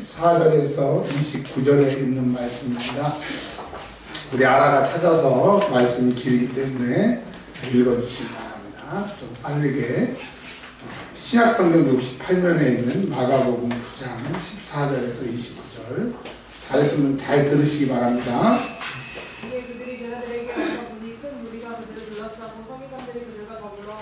14절에서 29절에 있는 말씀입니다. 우리 아라가 찾아서 말씀이 길기 때문에 읽어주시기 바랍니다. 좀 빠르게. 신약성경 68면에 있는 마가복음 9장 14절에서 29절 잘했으면 잘 들으시기 바랍니다. 이에 그들이 제자들에게 와서 보니 큰 무리가 그들을 둘러싸고 서기관들이 그들과 더불어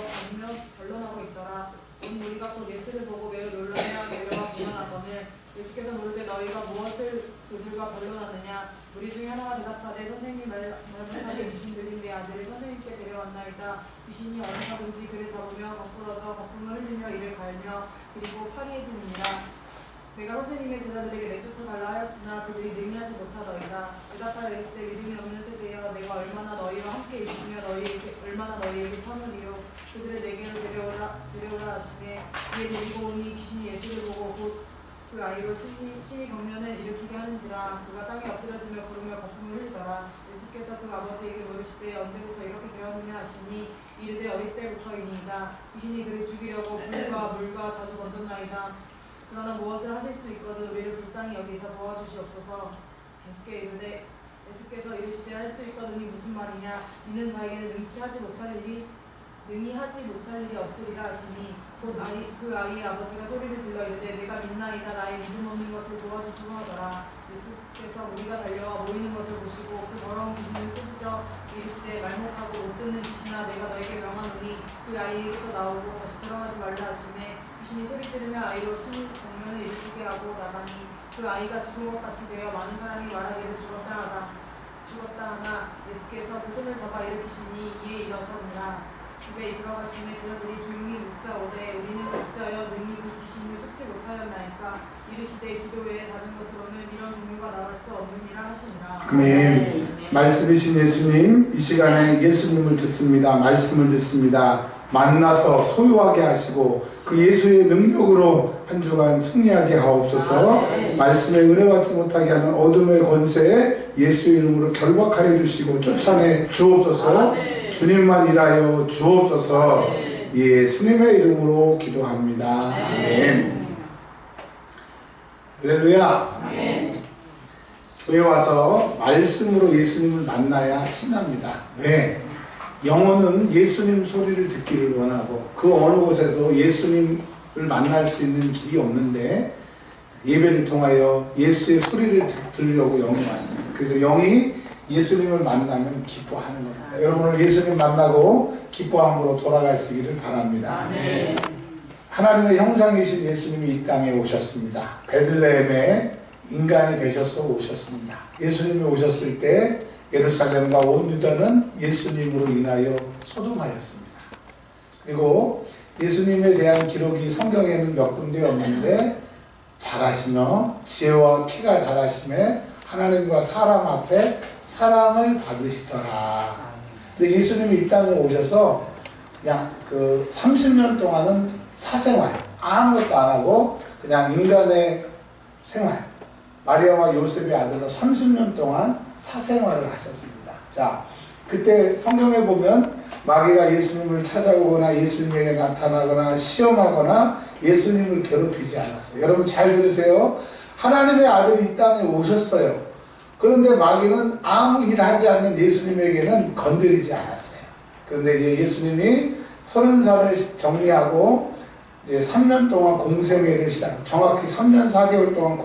변론하고 있더라. 온 무리가 곧 예수를 보고 매우 놀라며 내려와 고난하거늘 예수께서 물으되 너희가 무엇을 그들과 변론하느냐. 무리 중에 하나가 대답하되 선생님 말씀하게 귀신들이 내 아들을 선생님께 데려왔나이다. 귀신이 어느 가든지 그를 잡으며 거꾸러져 거품을 흘리며 이를 갈며 그리고 파리해지느니라. 내가 선생님의 제자들에게 내쫓아달라 하였으나 그들이 능히 하지 못하더이다. 대답하여 이르시되 믿음이 없는 세대여 내가 얼마나 너희와 함께 있으며 얼마나 너희에게 참으리요. 그들을 내게로 데려오라 하시매 이에 데리고 오니 귀신이 예수를 보고 곧 그 아이로 심히 경련을 일으키게 하는지라. 그가 땅에 엎드려지며 부르며 거품을 흘리더라. 예수께서 그 아버지에게 물으시되 언제부터 이렇게 되었느냐 하시니 이르되 어릴 때부터이니이다. 귀신이 그를 죽이려고 불과 물과 자주 던졌나이다. 그러나 무엇을 하실 수 있거든 우리를 불쌍히 여기서 도와주시옵소서. 예수께서 이르시되 할 수 있거든이 무슨 말이냐. 이는 자에게는 능히 하지 못할 일이 없으리라 하시니 곧 그 아이의 아버지가 소리를 질러 이르되 내가 믿나이다. 나의 믿음 없는 것을 도와주소서 하더라. 예수께서 우리가 달려와 모이는 것을 보시고 그 더러운 귀신을 꾸짖어 이르시되 말목하고 못 듣는 귀신아 내가 너에게 명하노니 그 아이에게서 나오고 다시 들어가지 말라 하시매 귀신이 소리 지르며 아이로 심히 경련을 일으키게 하고 나가니 그 아이가 죽은 것 같이 되어 많은 사람이 말하기를 죽었다 하나 예수께서 그 손을 잡아 일으키시니 이에 일어서니라. 집에 들어가시매 제자들이 조용히 묻자오되 우리는 어찌하여 능히 그 귀신을 쫓지 못하였나이까. 이르시되 기도 외에 다른 것으로는 이런 종류가 나올 수 없느니라 하시니라. 아멘. 말씀이신 예수님, 이 시간에 예수님을 듣습니다. 말씀을 듣습니다. 만나서 소유하게 하시고 그 예수의 능력으로 한 주간 승리하게 하옵소서. 말씀에 은혜 받지 못하게 하는 어둠의 권세에 예수의 이름으로 결박하여 주시고 쫓아내 주옵소서. 주님만 일하여 주옵소서. 예수님의 이름으로 기도합니다. 아멘. 할렐루야. 교회 와서 말씀으로 예수님을 만나야 신납니다. 왜? 영혼은 예수님 소리를 듣기를 원하고 그 어느 곳에도 예수님을 만날 수 있는 길이 없는데 예배를 통하여 예수의 소리를 들으려고 영이 왔습니다. 그래서 영이 예수님을 만나면 기뻐하는 겁니다. 여러분을 예수님 만나고 기뻐함으로 돌아가시기를 바랍니다. 아멘. 하나님의 형상이신 예수님이 이 땅에 오셨습니다. 베들레헴에 인간이 되셔서 오셨습니다. 예수님이 오셨을 때 예루살렘과 온 유다는 예수님으로 인하여 소동하였습니다. 그리고 예수님에 대한 기록이 성경에는 몇 군데 없는데 잘하시며 지혜와 키가 잘하심에 하나님과 사람 앞에 사랑을 받으시더라. 근데 예수님이 이 땅에 오셔서 그냥 그 30년 동안은 사생활, 아무것도 안 하고 그냥 인간의 생활, 마리아와 요셉의 아들로 30년 동안 사생활을 하셨습니다. 자, 그때 성경에 보면 마귀가 예수님을 찾아오거나 예수님에게 나타나거나 시험하거나 예수님을 괴롭히지 않았어요. 여러분 잘 들으세요. 하나님의 아들이 이 땅에 오셨어요. 그런데 마귀는 아무 일 하지 않는 예수님에게는 건드리지 않았어요. 그런데 이제 예수님이 30살을 정리하고 이제 3년 동안 공생애를 정확히 3년 4개월 동안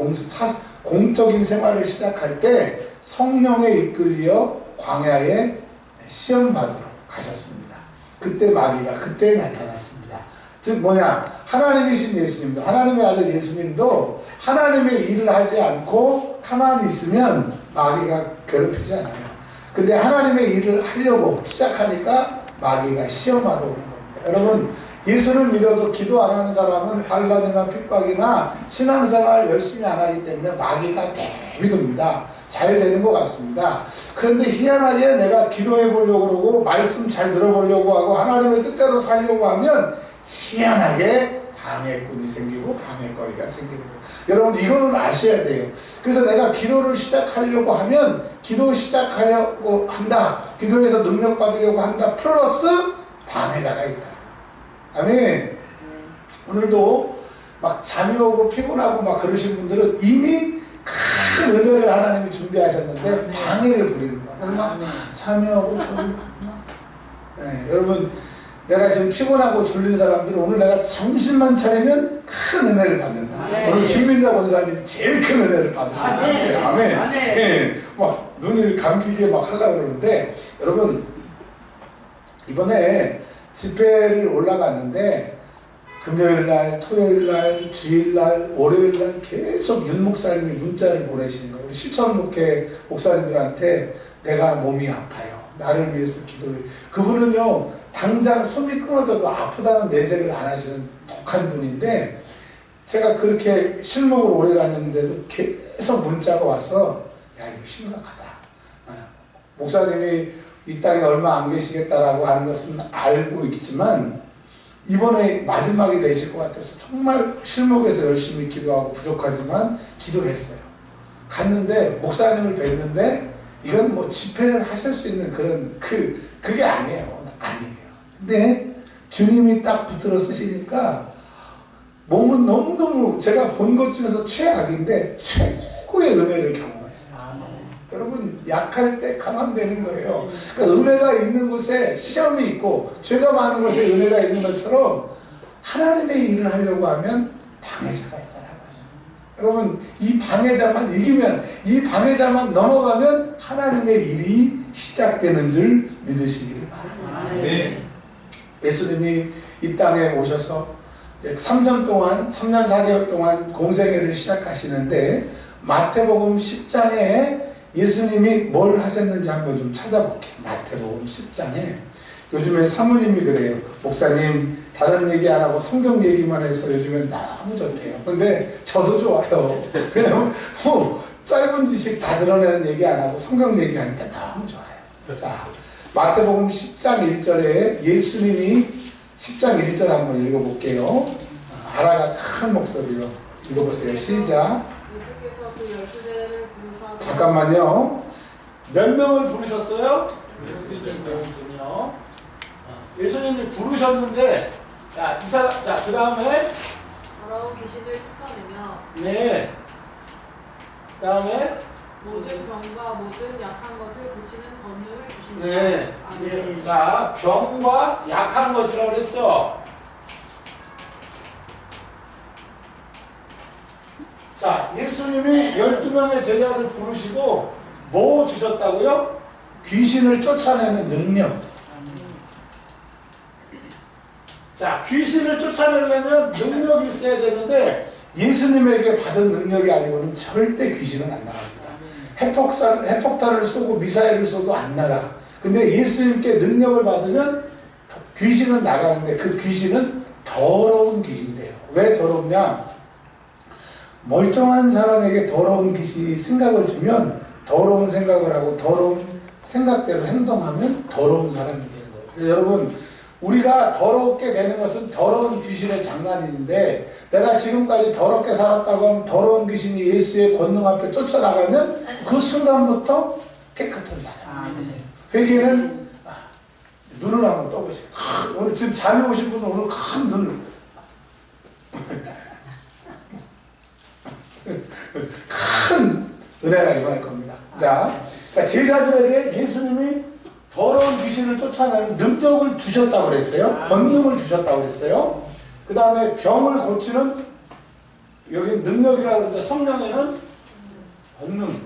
공적인 생활을 시작할 때 성령에 이끌려 광야에 시험받으러 가셨습니다. 그때 마귀가 그때 나타났습니다. 즉 뭐냐, 하나님이신 예수님도, 하나님의 아들 예수님도 하나님의 일을 하지 않고 가만히 있으면 마귀가 괴롭히지 않아요. 근데 하나님의 일을 하려고 시작하니까 마귀가 시험하러 오는 겁니다. 여러분, 예수를 믿어도 기도 안 하는 사람은 반란이나 핍박이나 신앙생활 열심히 안 하기 때문에 마귀가 대비됩니다. 잘 되는 것 같습니다. 그런데 희한하게 내가 기도해 보려고 그러고 말씀 잘 들어보려고 하고 하나님의 뜻대로 살려고 하면 희한하게 방해꾼이 생기고 방해거리가 생기는 거예요. 여러분 이거는 아셔야 돼요. 그래서 내가 기도를 시작하려고 하면 기도 시작하려고 한다, 기도에서 능력 받으려고 한다, 플러스 방해자가 있다. 아멘. 오늘도 막 잠이 오고 피곤하고 막 그러신 분들은 이미 큰 은혜를 하나님이 준비하셨는데 방해를 부리는 거야. 그래서 막 잠이 오고 졸리고 네, 여러분 내가 지금 피곤하고 졸린 사람들은 오늘 내가 정신만 차리면 큰 은혜를 받는다. 오늘 김민자 권사님이 제일 큰 은혜를 받으신 것 같아요. 아멘. 네, 막 눈을 감기게 막 하려고 그러는데 여러분 이번에 집회를 올라갔는데 금요일날, 토요일날, 주일날, 월요일날 계속 윤 목사님이 문자를 보내시는 거예요. 실천 목회 목사님들한테 내가 몸이 아파요. 나를 위해서 기도해. 그분은요 당장 숨이 끊어져도 아프다는 내색을 안 하시는 독한 분인데 제가 그렇게 실목을 오래 다녔는데도 계속 문자가 와서 야 이거 심각하다. 목사님이 이 땅에 얼마 안 계시겠다라고 하는 것은 알고 있지만 이번에 마지막이 되실 것 같아서 정말 실목에서 열심히 기도하고 부족하지만 기도했어요. 갔는데 목사님을 뵀는데 이건 뭐 집회를 하실 수 있는 그런 그게 아니에요. 근데 주님이 딱 붙들어 쓰시니까 몸은 너무너무 제가 본 것 중에서 최악인데 최고의 은혜를 경험했어요. 여러분 약할 때 강함 되는 거예요. 그러니까 은혜가 있는 곳에 시험이 있고 죄가 많은 곳에 은혜가 있는 것처럼 하나님의 일을 하려고 하면 방해자가 있다라는 거예요. 여러분 이 방해자만 이기면 이 방해자만 넘어가면 하나님의 일이 시작되는 줄 믿으시기를 바랍니다. 네. 예수님이 이 땅에 오셔서 3년 4개월 동안 공생애를 시작하시는데 마태복음 10장에 예수님이 뭘 하셨는지 한번 좀 찾아볼게요. 마태복음 10장에 요즘에 사모님이 그래요. 목사님 다른 얘기 안 하고 성경 얘기만 해서 요즘엔 너무 좋대요. 근데 저도 좋아요. 그냥 뭐 짧은 지식 다 드러내는 얘기 안 하고 성경 얘기하니까 너무 좋아요. 자, 마태복음 10장 1절에 예수님이 10장 1절 한번 읽어볼게요. 아라가 큰 목소리로 읽어보세요. 시작. 예수께서 그 12제자를 부르사 잠깐만요. 몇 명을 부르셨어요? 12명이요. 예수님이 부르셨는데 자, 그 다음에 더러운 귀신을 쫓아내며 네. 그 다음에 모든 병과 모든 약한 것을 고치는 권능을 주신다. 네. 아멘. 자, 병과 약한 것이라고 그랬죠? 자, 예수님이 12명의 제자를 부르시고 뭐 주셨다고요? 귀신을 쫓아내는 능력. 자, 귀신을 쫓아내려면 능력이 있어야 되는데 예수님에게 받은 능력이 아니고는 절대 귀신은 안 나갑니다. 핵폭탄을 쏘고 미사일을 쏘도 안 나가. 근데 예수님께 능력을 받으면 귀신은 나가는데 그 귀신은 더러운 귀신이 돼요. 왜 더럽냐? 멀쩡한 사람에게 더러운 귀신이 생각을 주면 더러운 생각을 하고 더러운 생각대로 행동하면 더러운 사람이 되는 거예요. 그래서 여러분 우리가 더럽게 되는 것은 더러운 귀신의 장난인데 내가 지금까지 더럽게 살았다고 하면 더러운 귀신이 예수의 권능 앞에 쫓아나가면 그 순간부터 깨끗한 사람. 회개는 눈을 한번 떠보세요. 오늘 지금 잠이 오신 분은 오늘 큰 눈을 큰 은혜가 임할 겁니다. 자, 그러니까 제자들에게 예수님이 더러운 귀신을 쫓아내는 능력을 주셨다고 그랬어요. 권능을 주셨다고 그랬어요. 그 다음에 병을 고치는 여기 능력이라고 하는데 성령에는 권능.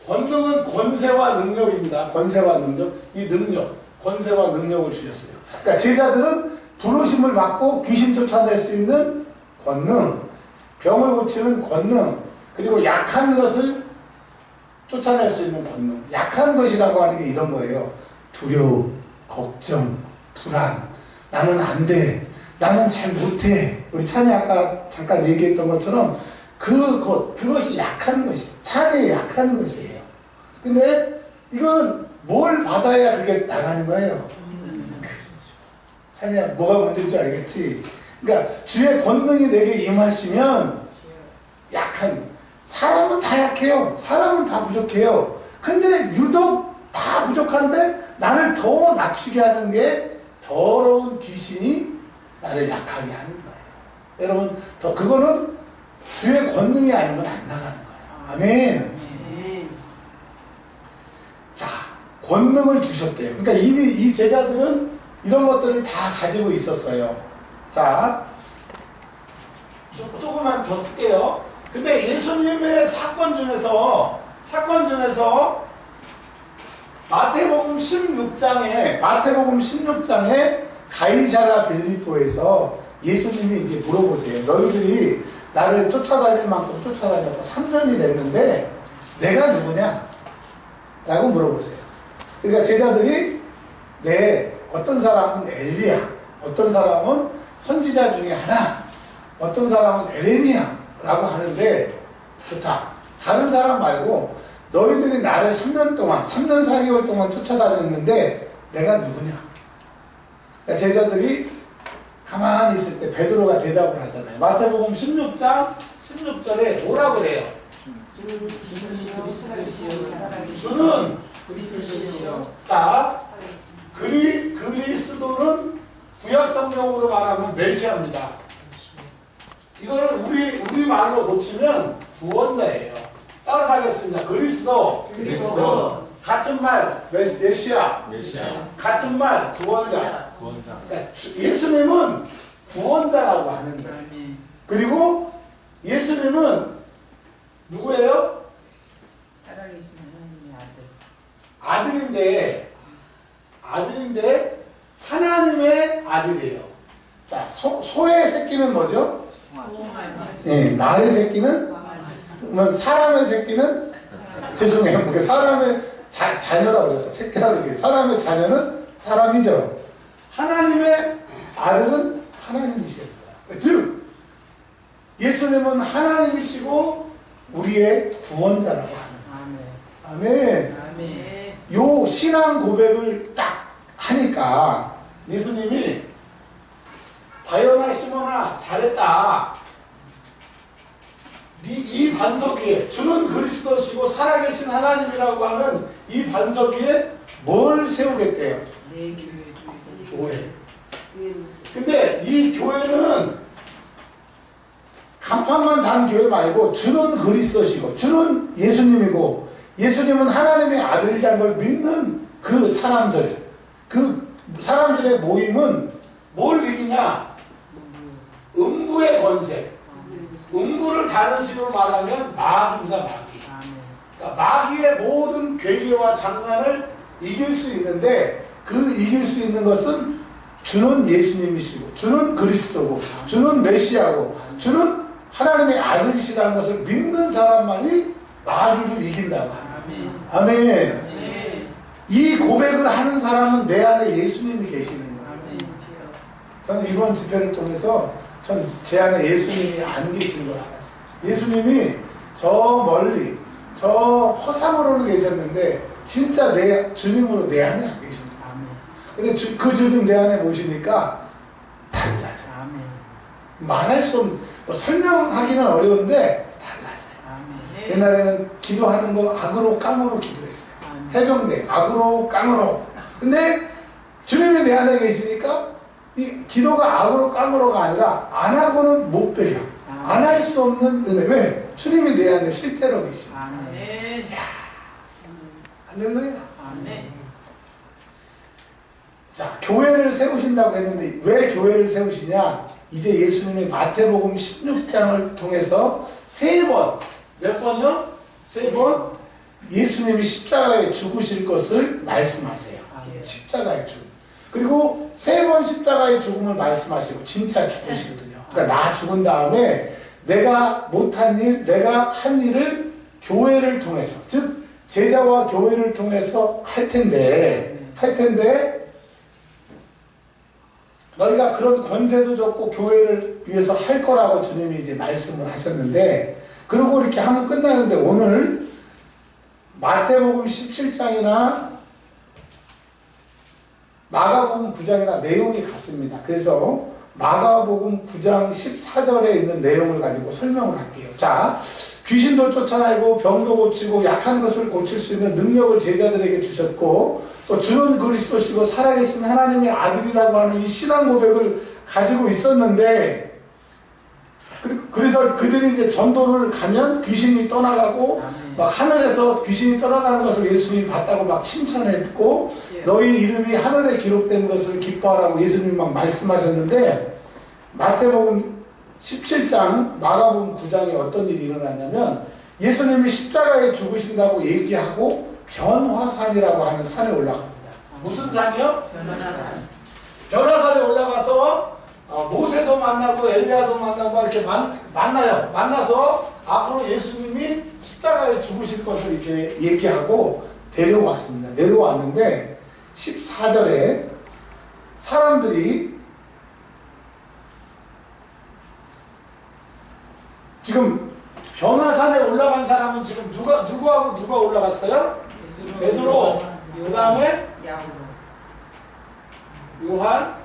권능은 권세와 능력입니다. 권세와 능력. 이 능력, 권세와 능력을 주셨어요. 그러니까 제자들은 부르심을 받고 귀신 쫓아낼 수 있는 권능, 병을 고치는 권능, 그리고 약한 것을 쫓아낼 수 있는 권능. 약한 것이라고 하는 게 이런 거예요. 두려움, 걱정, 불안. 나는 안 돼. 나는 잘 못해. 우리 찬이 아까 잠깐 얘기했던 것처럼 그것이 약한 것이, 찬이 약한 것이에요. 근데 이거는 뭘 받아야 그게 나가는 거예요. 찬이야, 뭐가 문제인 줄 알겠지? 그러니까 주의 권능이 내게 임하시면 약한, 사람은 다 약해요. 사람은 다 부족해요. 근데 유독 다 부족한데 나를 더 낮추게 하는 게 더러운 귀신이 나를 약하게 하는 거예요. 여러분, 그거는 주의 권능이 아니면 안 나가는 거예요. 아멘. 자, 권능을 주셨대요. 그러니까 이미 이 제자들은 이런 것들을 다 가지고 있었어요. 자, 조금만 더 쓸게요. 근데 예수님의 사건 중에서 마태복음 16장에 가이사랴 빌립보에서 예수님이 이제 물어보세요. 너희들이 나를 쫓아다닐 만큼 쫓아다녔고 3년이 됐는데 내가 누구냐? 라고 물어보세요. 그러니까 제자들이 어떤 사람은 엘리야, 어떤 사람은 선지자 중에 하나, 어떤 사람은 에레미야 라고 하는데 좋다. 다른 사람 말고 너희들이 나를 3년 4개월 동안 쫓아다녔는데 내가 누구냐? 그러니까 제자들이 가만히 있을 때 베드로가 대답을 하잖아요. 마태복음 16장 16절에 뭐라고 그래요? 주는 자, 그리스도는 구약 성경으로 말하면 메시아입니다. 이거를 우리 말로 고치면 구원자예요. 따라서 하겠습니다. 그리스도. 같은 말 메시아. 같은 말 구원자. 그러니까 예수님은 구원자라고 하는 거예요. 그리고 예수님은 누구예요? 살아계신 하나님의 아들인데 하나님의 아들이에요. 자, 소의 새끼는 뭐죠? 예, 말의 새끼는 사람의 새끼는 죄송해요. 사람의 자녀라고 그랬어. 새끼라고 그랬어. 사람의 자녀는 사람이죠. 하나님의 아들은 하나님이십니다. 즉 예수님은 하나님이시고 우리의 구원자라고 하는. 아멘. 요 신앙 고백을 딱 하니까 예수님이 바요나 시몬아 잘했다. 이 반석 위에 주는 그리스도시고 살아계신 하나님이라고 하는 이 반석 위에 뭘 세우겠대요? 내 교회. 근데 이 교회는 간판만 단 교회 말고 주는 그리스도시고 주는 예수님이고 예수님은 하나님의 아들이라는 걸 믿는 그 사람들의 모임은 뭘 이기냐? 음부의 권세. 음부를 다른 식으로 말하면 마귀입니다. 마귀. 그러니까 마귀의 모든 괴계와 장난을 이길 수 있는데 그 이길 수 있는 것은 주는 예수님이시고 주는 그리스도고 주는 메시아고 주는 하나님의 아들이시라는 것을 믿는 사람만이 마귀를 이긴다고 합니다. 아멘. 이 고백을 하는 사람은 내 안에 예수님이 계시는 거예요. 저는 이번 집회를 통해서 제 안에 예수님이 안 계시는 걸 알았어요. 예수님이 저 멀리 저 허상으로는 계셨는데 진짜 내 주님으로 내 안에 안 계십니다. 근데 그 주님 내 안에 모시니까 달라져. 말할 수 없는, 설명하기는 어려운데 달라져요. 옛날에는 기도하는 거 악으로 깡으로 기도했어요. 해병대 악으로 깡으로. 근데 주님이 내 안에 계시니까 이 기도가 악으로 깡으로가 아니라 안 하고는 못 배겨. 안 할 수 없는 은혜. 왜? 주님이 내 안에 실제로 계십니다. 할렐루야. 자, 교회를 세우신다고 했는데 왜 교회를 세우시냐? 이제 예수님이 마태복음 16장을 통해서 몇 번요? 3번 예수님이 십자가에 죽으실 것을 말씀하세요. 십자가에 죽음. 그리고 3번 십자가의 죽음을 말씀하시고 진짜 죽으시거든요. 그러니까 나 죽은 다음에 내가 못한 일, 내가 한 일을 교회를 통해서, 즉 제자와 교회를 통해서 할 텐데 너희가 그런 권세도 줬고 교회를 위해서 할 거라고 주님이 이제 말씀을 하셨는데, 그러고 이렇게 하면 끝나는데 오늘 마태복음 17장이나 마가복음 9장이나 내용이 같습니다. 그래서 마가복음 9장 14절에 있는 내용을 가지고 설명을 할게요. 자, 귀신도 쫓아내고 병도 고치고 약한 것을 고칠 수 있는 능력을 제자들에게 주셨고 또 주는 그리스도시고 살아계신 하나님의 아들이라고 하는 이 신앙 고백을 가지고 있었는데, 그래서 그들이 이제 전도를 가면 귀신이 떠나가고 막 하늘에서 귀신이 떠나가는 것을 예수님이 봤다고 막 칭찬했고, 너희 이름이 하늘에 기록된 것을 기뻐하라고 예수님이 막 말씀하셨는데, 마태복음 17장, 마가복음 9장에 어떤 일이 일어났냐면, 예수님이 십자가에 죽으신다고 얘기하고 변화산이라고 하는 산에 올라갑니다. 무슨 산이요? 변화산. 변화산에 올라가서 모세도 만나고 엘리야도 만나고 이렇게 만나요. 만나서 앞으로 예수님이 십자가에 죽으실 것을 이렇게 얘기하고 내려왔습니다. 내려왔는데 14절에 사람들이 지금 변화산에 올라간 사람은 지금 누구하고 누가 올라갔어요? 베드로, 그 다음에 요한,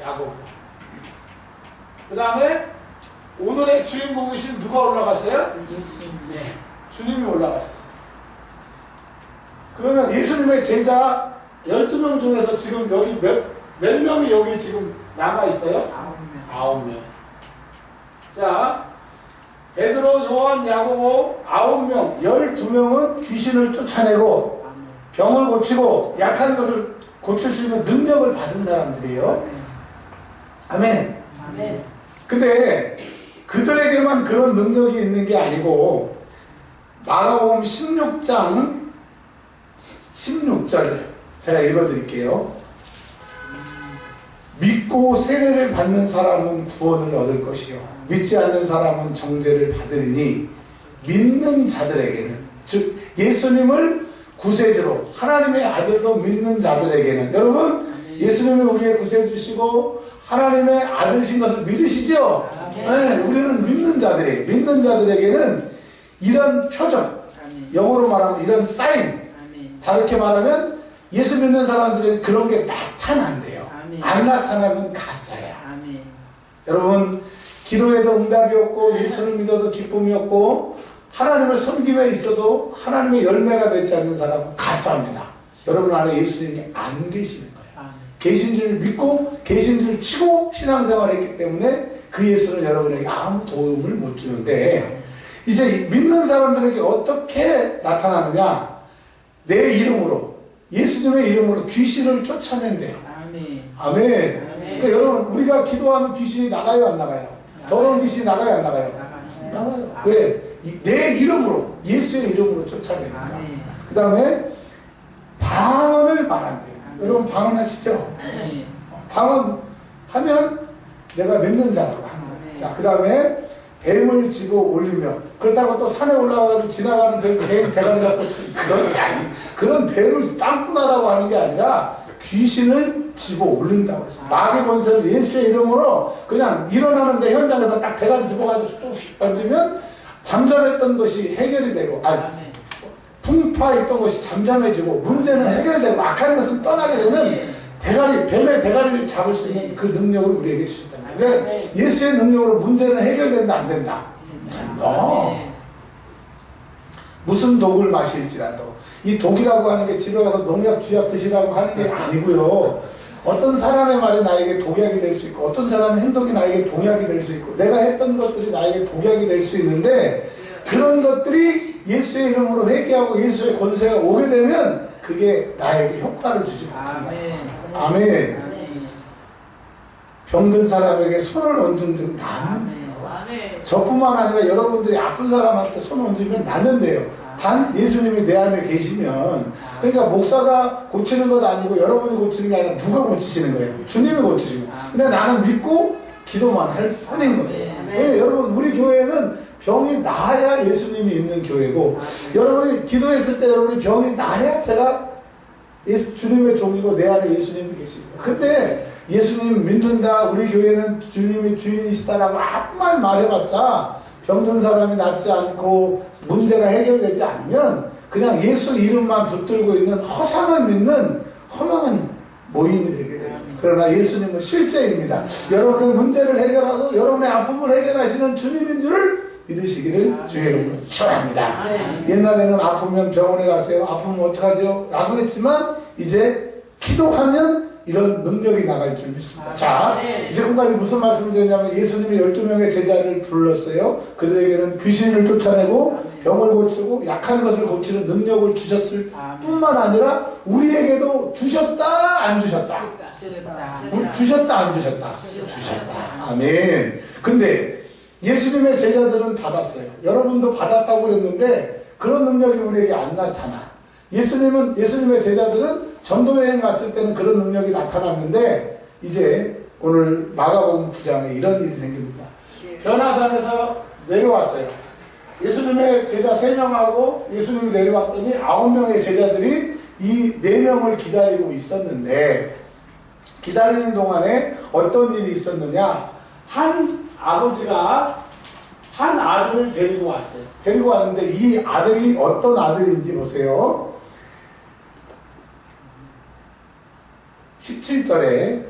야고보. 그 다음에 오늘의 주인공이신 누가 올라갔어요? 네, 주님이 올라가셨어요. 그러면 예수님의 제자 12명 중에서 지금 여기 몇 명이 여기 지금 남아있어요? 9명. 자, 베드로, 요한, 야고보 9명, 12명은 귀신을 쫓아내고 병을 고치고 약한 것을 고칠 수 있는 능력을 받은 사람들이에요. 아멘. 아멘. 근데 그들에게만 그런 능력이 있는 게 아니고 마가복음 16장 16절 제가 읽어드릴게요. 믿고 세례를 받는 사람은 구원을 얻을 것이요 믿지 않는 사람은 정죄를 받으리니 믿는 자들에게는, 즉 예수님을 구세주로 하나님의 아들로 믿는 자들에게는, 여러분 예수님이 우리의 구세주시고 하나님의 아들이신 것을 믿으시죠? 네, 우리는 믿는 자들에게는 이런 표정, 영어로 말하면 이런 사인, 다르게 말하면 예수 믿는 사람들은 그런 게 나타난대요. 안 나타나면 가짜야. 여러분, 기도에도 응답이 없고 예수를 믿어도 기쁨이 없고 하나님을 섬김에 있어도 하나님의 열매가 맺지 않는 사람은 가짜입니다. 여러분 안에 예수님이 안 계시는 거예요. 계신 줄 믿고 계신 줄 치고 신앙생활을 했기 때문에 그 예수는 여러분에게 아무 도움을 못 주는데, 이제 믿는 사람들에게 어떻게 나타나느냐, 내 이름으로, 예수님의 이름으로 귀신을 쫓아낸대요. 아멘. 그러니까 여러분, 우리가 기도하면 귀신이 나가요, 안 나가요? 더러운 귀신이 나가요, 안 나가요? 나가요. 왜? 내 이름으로, 예수의 이름으로 쫓아내니까. 그 다음에 방언을 말한대요. 여러분 방언하시죠? 방언하면 내가 믿는 자라고 하는 거예요. 자, 그 다음에 뱀을 집어 올리며, 그렇다고 또 산에 올라가서 지나가는 뱀 대가리 잡고 그런 게 아니, 그런 뱀을 땅꾸나라고 하는 게 아니라 귀신을 집어 올린다고 했어요. 마귀 권세를 예수의 이름으로 그냥 일어나는데 현장에서 딱 대가리 집어가지고 쭉 던지면 잠잠했던 것이 해결이 되고, 풍파했던 것이 잠잠해지고 문제는 해결되고 악한 것은 떠나게 되는 뱀의 대가리를 잡을 수 있는 그 능력을 우리에게 주신다. 근데 예수의 능력으로 문제는 해결된다, 안 된다? 된다. 무슨 독을 마실지라도, 이 독이라고 하는 게 집에 가서 농약, 쥐약 드시라고 하는 게 아니고요. 어떤 사람의 말이 나에게 독약이 될 수 있고, 어떤 사람의 행동이 나에게 독약이 될 수 있고, 내가 했던 것들이 나에게 독약이 될 수 있는데, 그런 것들이 예수의 이름으로 회개하고 예수의 권세가 오게 되면 그게 나에게 효과를 주지 못한다. 아멘. 병든 사람에게 손을 얹은 즉 낫는데요. 저뿐만 아니라 여러분들이 아픈 사람한테 손 얹으면 낫는데요. 단 예수님이 내 안에 계시면, 그러니까 목사가 고치는 것 아니고 여러분이 고치는 게 아니라 누가 고치시는 거예요? 주님이 고치시고. 근데 나는 믿고 기도만 할 뿐인 거예요. 네, 여러분, 우리 교회는 병이 나아야 예수님이 있는 교회고, 여러분이 기도했을 때 여러분이 병이 나아야 제가 주님의 종이고 내 안에 예수님이 계시고, 근데 예수님 믿는다, 우리 교회는 주님이 주인이시다라고 아무 말 말해봤자 병든 사람이 낫지 않고 문제가 해결되지 않으면 그냥 예수 이름만 붙들고 있는 허상을 믿는 허망한 모임이 되게 됩니다. 그러나 예수님은 실제입니다. 여러분의 문제를 해결하고 여러분의 아픔을 해결하시는 주님인 줄을 믿으시기를 주의 이름으로 축원합니다. 옛날에는 아프면 병원에 가세요. 아프면 어떡하죠? 라고 했지만 이제 기도하면 이런 능력이 나갈 줄 믿습니다. 자, 지금까지 무슨 말씀을 드렸냐면 예수님이 12명의 제자를 불렀어요. 그들에게는 귀신을 쫓아내고 병을 고치고 약한 것을 고치는 능력을 주셨을 뿐만 아니라 우리에게도 주셨다 안 주셨다? 주셨다 안 주셨다? 주셨다. 아멘. 근데 예수님의 제자들은 받았어요. 여러분도 받았다고 그랬는데 그런 능력이 우리에게 안 나타나. 예수님의 제자들은 전도여행 갔을 때는 그런 능력이 나타났는데 이제 오늘 마가복음 9장에 이런 일이 생깁니다. 변화산에서 내려왔어요. 예수님의 제자 3명하고 예수님이 내려왔더니 9명의 제자들이 이 4명을 기다리고 있었는데 기다리는 동안에 어떤 일이 있었느냐, 한 아버지가 한 아들을 데리고 왔어요. 데리고 왔는데 이 아들이 어떤 아들인지 보세요. 17절에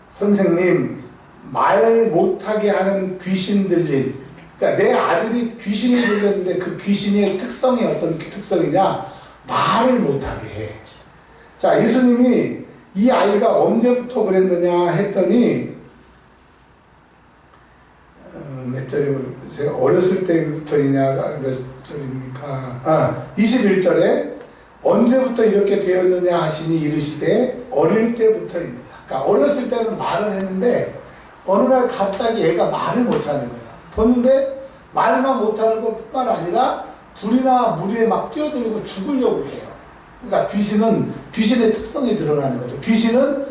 선생님, 말 못하게 하는 귀신 들린, 그러니까 내 아들이 귀신이 들렸는데 그 귀신의 특성이 어떤 특성이냐, 말을 못하게 해. 자, 예수님이 이 아이가 언제부터 그랬느냐 했더니 몇 절에 보세요. 어렸을 때부터이냐가 몇 절입니까? 21절에 언제부터 이렇게 되었느냐 하시니 이르시되 어릴 때부터입니다. 그러니까 어렸을 때는 말을 했는데 어느 날 갑자기 얘가 말을 못하는 거예요. 보는데 말만 못하는 것뿐만 아니라 불이나 물 위에 막 뛰어들고 죽으려고 해요. 그러니까 귀신의 특성이 드러나는 거죠. 귀신은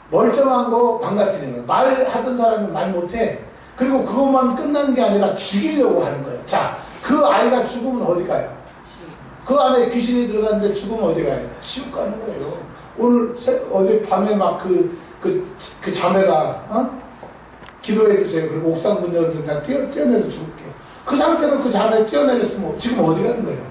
멀쩡한 거 망가뜨리는 거예요. 말하던 사람은 말 못해. 그리고 그것만 끝나는 게 아니라 죽이려고 하는 거예요. 자, 그 아이가 죽으면 어디 가요? 그 안에 귀신이 들어갔는데 죽으면 어디 가요? 지옥 가는 거예요. 오늘 어제 밤에 막 그 자매가 기도해 주세요. 그리고 옥상 문 열어서 다 뛰어내려 죽을게요. 그 상태로 그 자매 뛰어내렸으면 지금 어디 가는 거예요?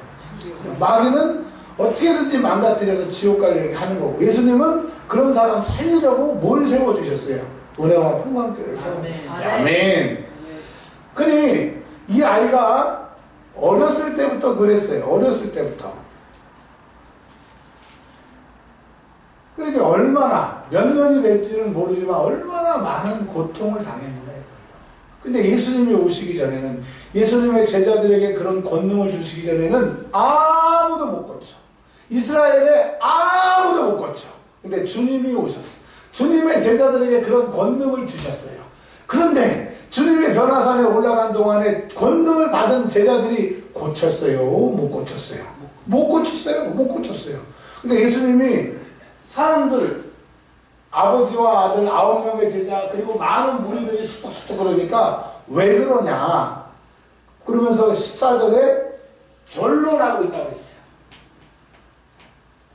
마귀는 어떻게든지 망가뜨려서 지옥 가려고 하는 거고, 예수님은 그런 사람 살리려고 뭘 세워주셨어요? 은혜와 평강교회를 세워주셨어요. 아멘. 그러니 이 아이가 어렸을 때부터 그랬어요. 어렸을 때부터. 그러니까 얼마나 몇 년이 될지는 모르지만 얼마나 많은 고통을 당했는가. 근데 예수님이 오시기 전에는, 예수님의 제자들에게 그런 권능을 주시기 전에는 아무도 못 고쳐. 이스라엘에 아무도 못 고쳐. 근데 주님이 오셨어요. 주님의 제자들에게 그런 권능을 주셨어요. 그런데 주님의 변화산에 올라간 동안에 권능을 받은 제자들이 고쳤어요? 못 고쳤어요? 못 고쳤어요? 못 고쳤어요. 그러니까 예수님이 사람들, 아버지와 아들 9명의 제자, 그리고 많은 무리들이 수떡수떡 그러니까 왜 그러냐? 그러면서 14절에 변론하고 있다고 했어요.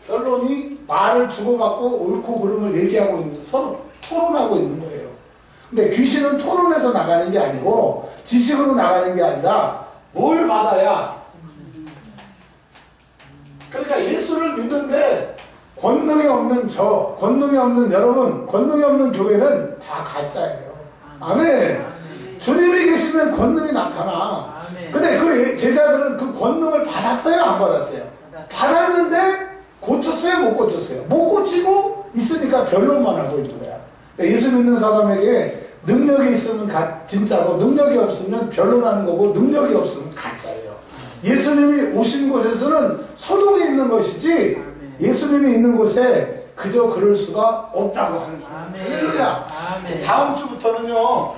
변론이 말을 주고받고 옳고 그름을 얘기하고 있는, 서로 토론하고 있는 거예요. 근데 귀신은 토론해서 나가는 게 아니고 지식으로 나가는 게 아니라 뭘 받아야, 그러니까 예수를 믿는데 권능이 없는 권능이 없는 여러분, 권능이 없는 교회는 다 가짜예요. 아멘. 주님이 계시면 권능이 나타나. 근데 그 제자들은 그 권능을 받았어요? 안 받았어요? 받았는데 고쳤어요? 못 고쳤어요? 못 고치고 있으니까 변론만 하고 있는 거야. 그러니까 예수 믿는 사람에게 능력이 있으면 진짜고, 능력이 없으면 변론하는 거고, 능력이 없으면 가짜예요. 예수님이 오신 곳에서는 소동이 있는 것이지 예수님이 있는 곳에 그저 그럴 수가 없다고 하는 거예요. 할렐루야. 다음 주부터는요,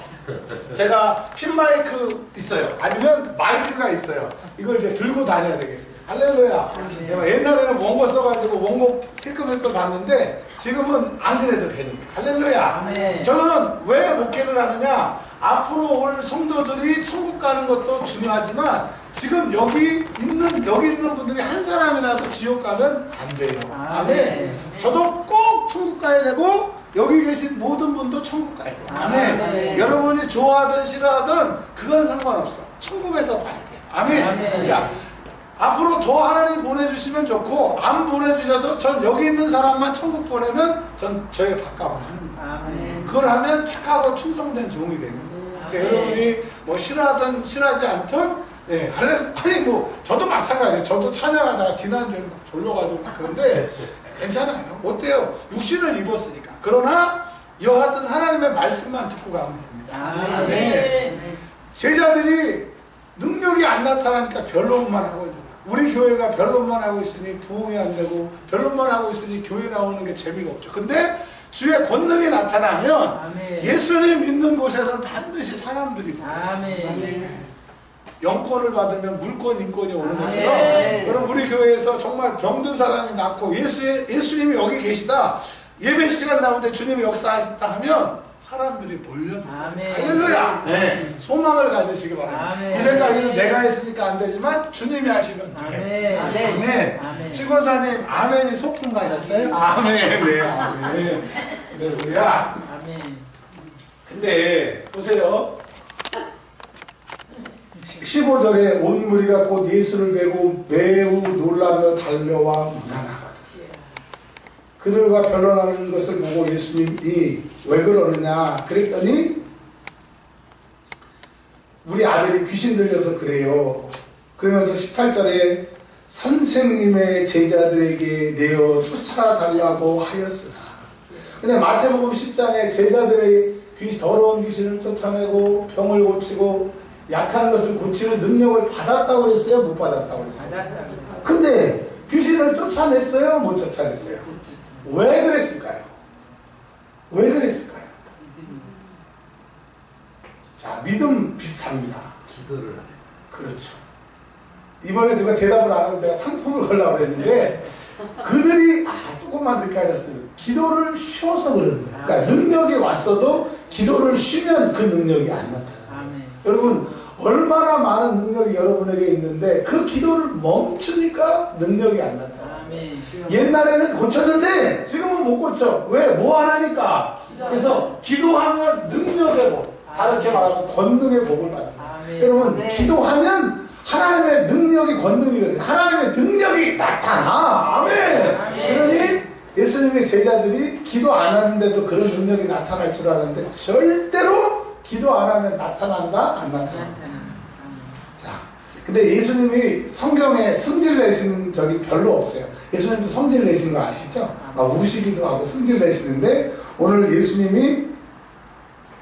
제가 핀 마이크 있어요. 아니면 마이크가 있어요. 이걸 이제 들고 다녀야 되겠어요. 할렐루야. 옛날에는 원고 써가지고 원고 실컷실컷 봤는데 지금은 안 그래도 되니까. 할렐루야. 저는 왜 목회를 하느냐, 앞으로 올 성도들이 천국 가는 것도 중요하지만 지금 여기 있는 분들이 한 사람이라도 지옥 가면 안 돼요. 아멘. 저도 꼭 천국 가야 되고 여기 계신 모든 분도 천국 가야 돼요. 아멘. 여러분이 좋아하든 싫어하든 그건 상관없어. 천국에서 봐야 돼. 아멘. 야, 앞으로 더 하나님 보내주시면 좋고, 안 보내주셔도 전 여기 있는 사람만 천국 보내면 전 저의 밥값을 하는 거예요. 그걸 하면 착하고 충성된 종이 되는 거예요. 그러니까 여러분이 뭐 싫어하든 싫어하지 않든 네, 아니 뭐 저도 마찬가지예요. 저도 찬양하다가 지난주에 막 졸려가지고 막 그런데 괜찮아요. 어때요? 육신을 입었으니까. 그러나 여하튼 하나님의 말씀만 듣고 가면 됩니다. 네. 제자들이 능력이 안 나타나니까 변론만 하고 있는 우리 교회가 변론만 하고 있으니 부흥이 안 되고 변론만 하고 있으니 교회 나오는 게 재미가 없죠. 근데 주의 권능이 나타나면 아멘. 예수님 있는 곳에서는 반드시 사람들이 아멘. 영권을 받으면 물권 인권이 오는 것처럼 아멘. 여러분 우리 교회에서 정말 병든 사람이 낫고 예수님이 여기 계시다 예배 시간 나오는데 주님이 역사하셨다 하면 사람들이 몰려들어요. 아멘. 할렐루야. 네. 소망을 가지시기 바랍니다. 아멘. 이제까지는 내가 했으니까 안 되지만 주님이 하시면 돼. 아멘. 아멘. 아멘. 시권사님 아멘이 소풍 가셨어요? 아멘. 네. 아멘. 할렐루야. 아멘. 근데 보세요. 15절에 온 무리가 곧 예수를 뵈고 매우 놀라며 달려와 문안하거든. 그들과 변론하는 것을 보고 예수님이 왜 그러느냐 그랬더니 우리 아들이 귀신 들려서 그래요. 그러면서 18절에 선생님의 제자들에게 내어 쫓아달라고 하였으나 근데 마태복음 10장에 제자들의 더러운 귀신을 쫓아내고 병을 고치고 약한 것을 고치는 능력을 받았다고 그랬어요? 못 받았다고 그랬어요? 근데 귀신을 쫓아냈어요? 못 쫓아냈어요? 왜 그랬을까요? 왜 그랬을까요? 자, 믿음 비슷합니다. 기도를 그렇죠. 이번에 누가 대답을 안 하면 제가 상품을 걸려고 그랬는데 그들이 조금만 늦게 하셨어요. 기도를 쉬어서 그러는 거예요. 그러니까 능력이 왔어도 기도를 쉬면 그 능력이 안 나타나요. 여러분 얼마나 많은 능력이 여러분에게 있는데 그 기도를 멈추니까 능력이 안 나타나요. 옛날에는 고쳤는데 지금은 못 고쳐. 왜? 뭐 안 하니까. 그래서 기도하면 능력의 복, 다르게 말하면 권능의 복을 받는다. 여러분 기도하면 하나님의 능력이 권능이거든요. 하나님의 능력이 나타나. 아멘. 그러니 예수님의 제자들이 기도 안 하는데도 그런 능력이 나타날 줄 알았는데 절대로 기도 안 하면 나타난다? 안 나타난다? 자, 근데 예수님이 성경에 성질 내시는 적이 별로 없어요. 예수님도 성질 내시는 거 아시죠? 우시기도 하고 성질 내시는데 오늘 예수님이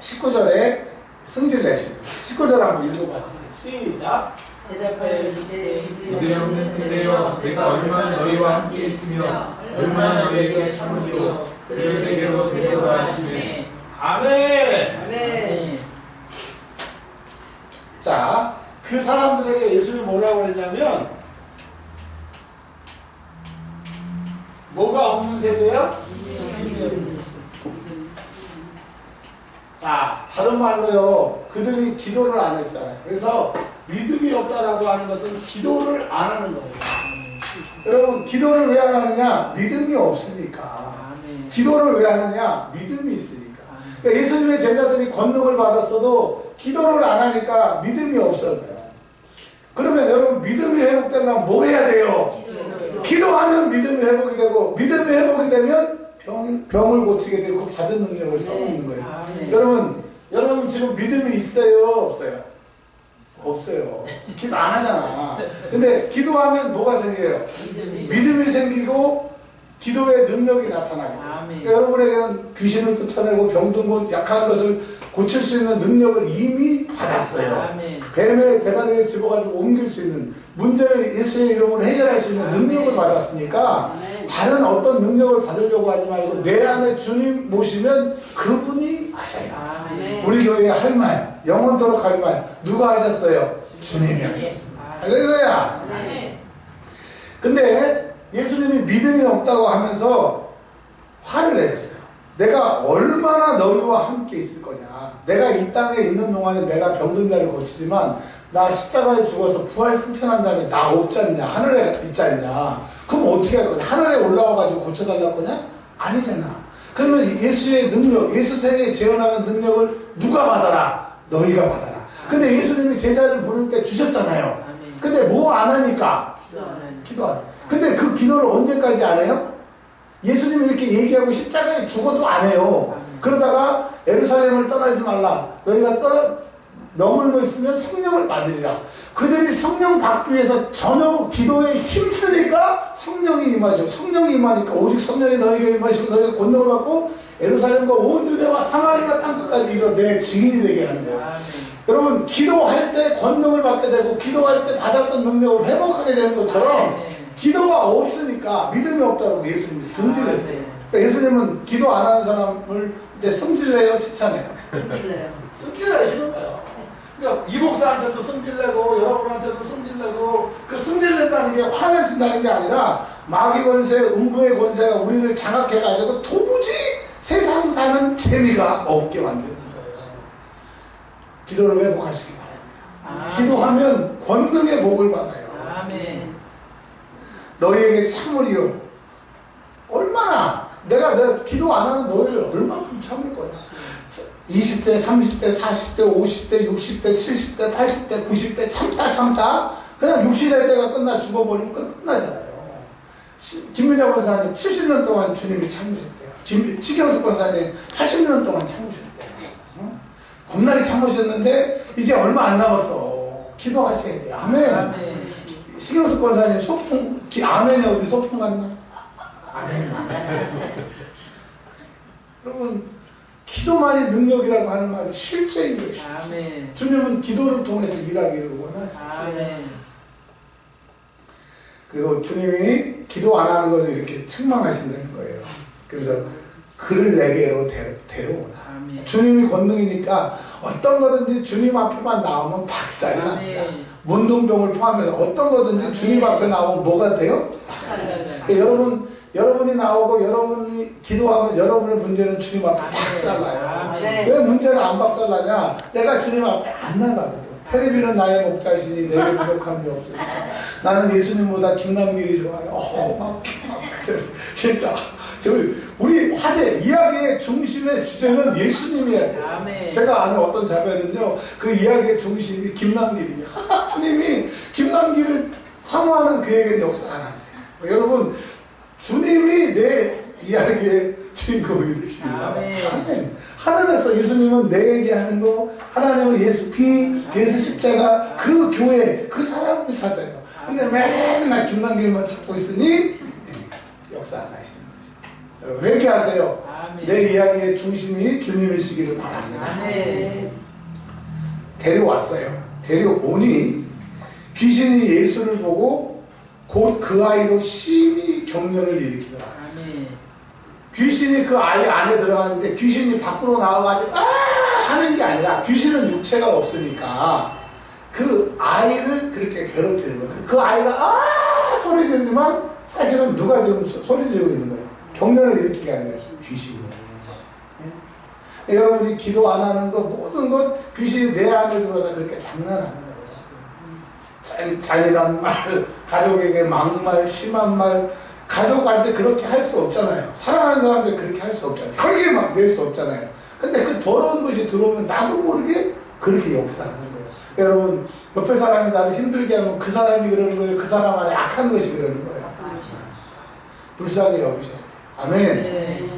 19절에 성질 내십니다. 19절 한번 읽어봐 주세요. 시작. 대답하여 이르시되 믿음 없는 세대여 내가 얼마나 너희와 함께 있으며 얼마나 너희에게 참으리요 그들에게로 데려가 하시네. 아멘. 아멘. 자, 그 사람들에게 예수님이 뭐라고 했냐면 뭐가 없는 세대야? 자, 다른 말로요. 그들이 기도를 안 했잖아요. 그래서 믿음이 없다라고 하는 것은 기도를 안 하는 거예요. 여러분, 기도를 왜 안 하느냐? 믿음이 없으니까. 기도를 왜 하느냐? 믿음이 있으니까. 그러니까 예수님의 제자들이 권능을 받았어도 기도를 안 하니까 믿음이 없었어요. 그러면 여러분 믿음이 회복되려면 뭐 해야 돼요? 기도하면 믿음이 회복이 되고 믿음이 회복이 되면 병을 고치게 되고 받은 능력을 써먹는 거예요. 여러분 지금 믿음이 있어요? 없어요? 없어요. 기도 안 하잖아. 근데 기도하면 뭐가 생겨요? 믿음이 생기고 기도의 능력이 나타나게 돼요. 그러니까 여러분에게는 귀신을 쫓아내고 병든 것, 약한 것을 고칠 수 있는 능력을 이미 받았어요. 뱀의 대가리를 집어가지고 옮길 수 있는 문제를 예수의 이름으로 해결할 수 있는 능력을 받았으니까 다른 어떤 능력을 받으려고 하지 말고 내 안에 주님 모시면 그분이 하셔요. 우리 교회에 할 말, 영원토록 할 말 누가 하셨어요? 주님이 하셨습니다. 할렐루야. 근데 예수님이 믿음이 없다고 하면서 화를 내셨어요. 내가 얼마나 너희와 함께 있을 거냐. 내가 이 땅에 있는 동안에 내가 병든 자를 고치지만 나 십자가에 죽어서 부활 승천한 다음에 나 없지 않냐. 하늘에 있지 않냐. 그럼 어떻게 할 거냐. 하늘에 올라와가지고 고쳐달라고 거냐? 아니잖아. 그러면 예수의 능력, 예수 세계에 재현하는 능력을 누가 받아라? 너희가 받아라. 근데 예수님이 제자를 부를 때 주셨잖아요. 근데 뭐 안 하니까? 기도 안 해. 근데 그 기도를 언제까지 안 해요? 예수님이 이렇게 얘기하고 십자가에 죽어도 안 해요. 그러다가 예루살렘을 떠나지 말라. 너희가 머물러 있으면 성령을 받으리라. 그들이 성령 받기 위해서 전혀 기도에 힘쓰니까 성령이 임하죠. 성령이 임하니까 오직 성령이 너에게 임하시고 너희가 권능을 받고 예루살렘과 온 유대와 사마리아 땅끝까지 이르러 내 증인이 되게 하는 거예요. 아멘. 여러분 기도할 때 권능을 받게 되고 기도할 때 받았던 능력을 회복하게 되는 것처럼 아멘. 기도가 없으니까 믿음이 없다고 예수님이 승질냈어요. 그러니까 예수님은 기도 안 하는 사람을 이제 승질내요, 칭찬해요? 승질내요. 승질내시는 거예요. 그러니까 이 목사한테도 승질내고 여러분한테도 승질내고 그 승질낸다는 게 화내신다는 게 아니라 마귀 권세, 음부의 권세가 우리를 장악해가지고 도무지 세상 사는 재미가 없게 만드는 거예요. 기도를 회복하시기 바랍니다. 기도하면 권능의 복을 받아요. 아멘. 너희에게 참으리요. 얼마나 내가 기도 안 하는 너희를 얼만큼 참을 거야. 20대, 30대, 40대, 50대, 60대, 70대, 80대, 90대 참다 그냥 60대 때가 끝나 죽어버리면 끝나잖아요. 김민혁 권사님 70년 동안 주님이 참으셨대요. 지경석 권사님 80년 동안 참으셨대요. 겁나게 참으셨는데 이제 얼마 안 남았어. 기도하셔야 돼요. 아멘. 아멘. 시경석 권사님 소풍 아멘이 어디 소풍 갔나? 아멘. 여러분 기도만이 능력이라고 하는 말이 실제인 것이죠. 아멘. 주님은 기도를 통해서 일하기를 원하시죠. 아멘. 그리고 주님이 기도 안 하는 것을 이렇게 책망하신다는 거예요. 그래서 그를 내게로 데려오라. 아멘. 주님이 권능이니까 어떤 거든지 주님 앞에만 나오면 박살이 납니다. 아멘. 문둥병을 포함해서 어떤 거든지 아멘. 주님 앞에 나오면 뭐가 돼요? 박살나요. 여러분이 나오고 여러분이 기도하면 여러분의 문제는 주님 앞에 박살나요. 아멘. 왜 문제가 안 박살나냐? 내가 주님 앞에 안 나가거든. 테레비는 나의 목자시니 내게 부족함이 없으니까 나는 예수님보다 김남길이 좋아요. 진짜 우리 화제 이야기의 중심의 주제는 예수님이어야 돼요. 아멘. 제가 아는 어떤 자매는요 그 이야기의 중심이 김남길입니다. 주님이 김남길을 사모하는 그에게는 역사 안 하세요. 여러분 주님이 내 이야기의 주인공이 되십니다. 아멘. 하늘에서 예수님은 내 얘기하는 거, 하나님은 예수 피, 예수 십자가, 그 교회, 그 사람을 찾아요. 근데 맨날 김남길만 찾고 있으니 역사 안 하시는 거죠. 여러분 회개하세요. 아멘. 내 이야기의 중심이 주님이시기를 바랍니다. 아멘. 데려왔어요. 데려오니 귀신이 예수를 보고 곧 그 아이로 심히 경련을 일으키더라. 아멘. 귀신이 그 아이 안에 들어갔는데 귀신이 밖으로 나와가지고 하는 게 아니라 귀신은 육체가 없으니까 그 아이를 그렇게 괴롭히는 거예요. 그 아이가 소리 지르지만 사실은 누가 지금 소리 지르고 있는 거예요. 경련을 일으키게 하는 거예요. 귀신이. 예? 여러분이 기도 안 하는 거 모든 것 귀신이 내 안에 들어와서 그렇게 장난하는 거예요. 잔인한 말, 가족에게 막말, 심한 말, 가족한테 그렇게 할 수 없잖아요. 사랑하는 사람들 그렇게 할 수 없잖아요. 혈기 막 낼 수 없잖아요. 근데 그 더러운 것이 들어오면 나도 모르게 그렇게 역사하는 거예요. 여러분, 옆에 사람이 나를 힘들게 하면 그 사람이 그러는 거예요. 그 사람 안에 악한 것이 그러는 거예요. 불쌍히 여기셔야 돼요. 아멘. 네.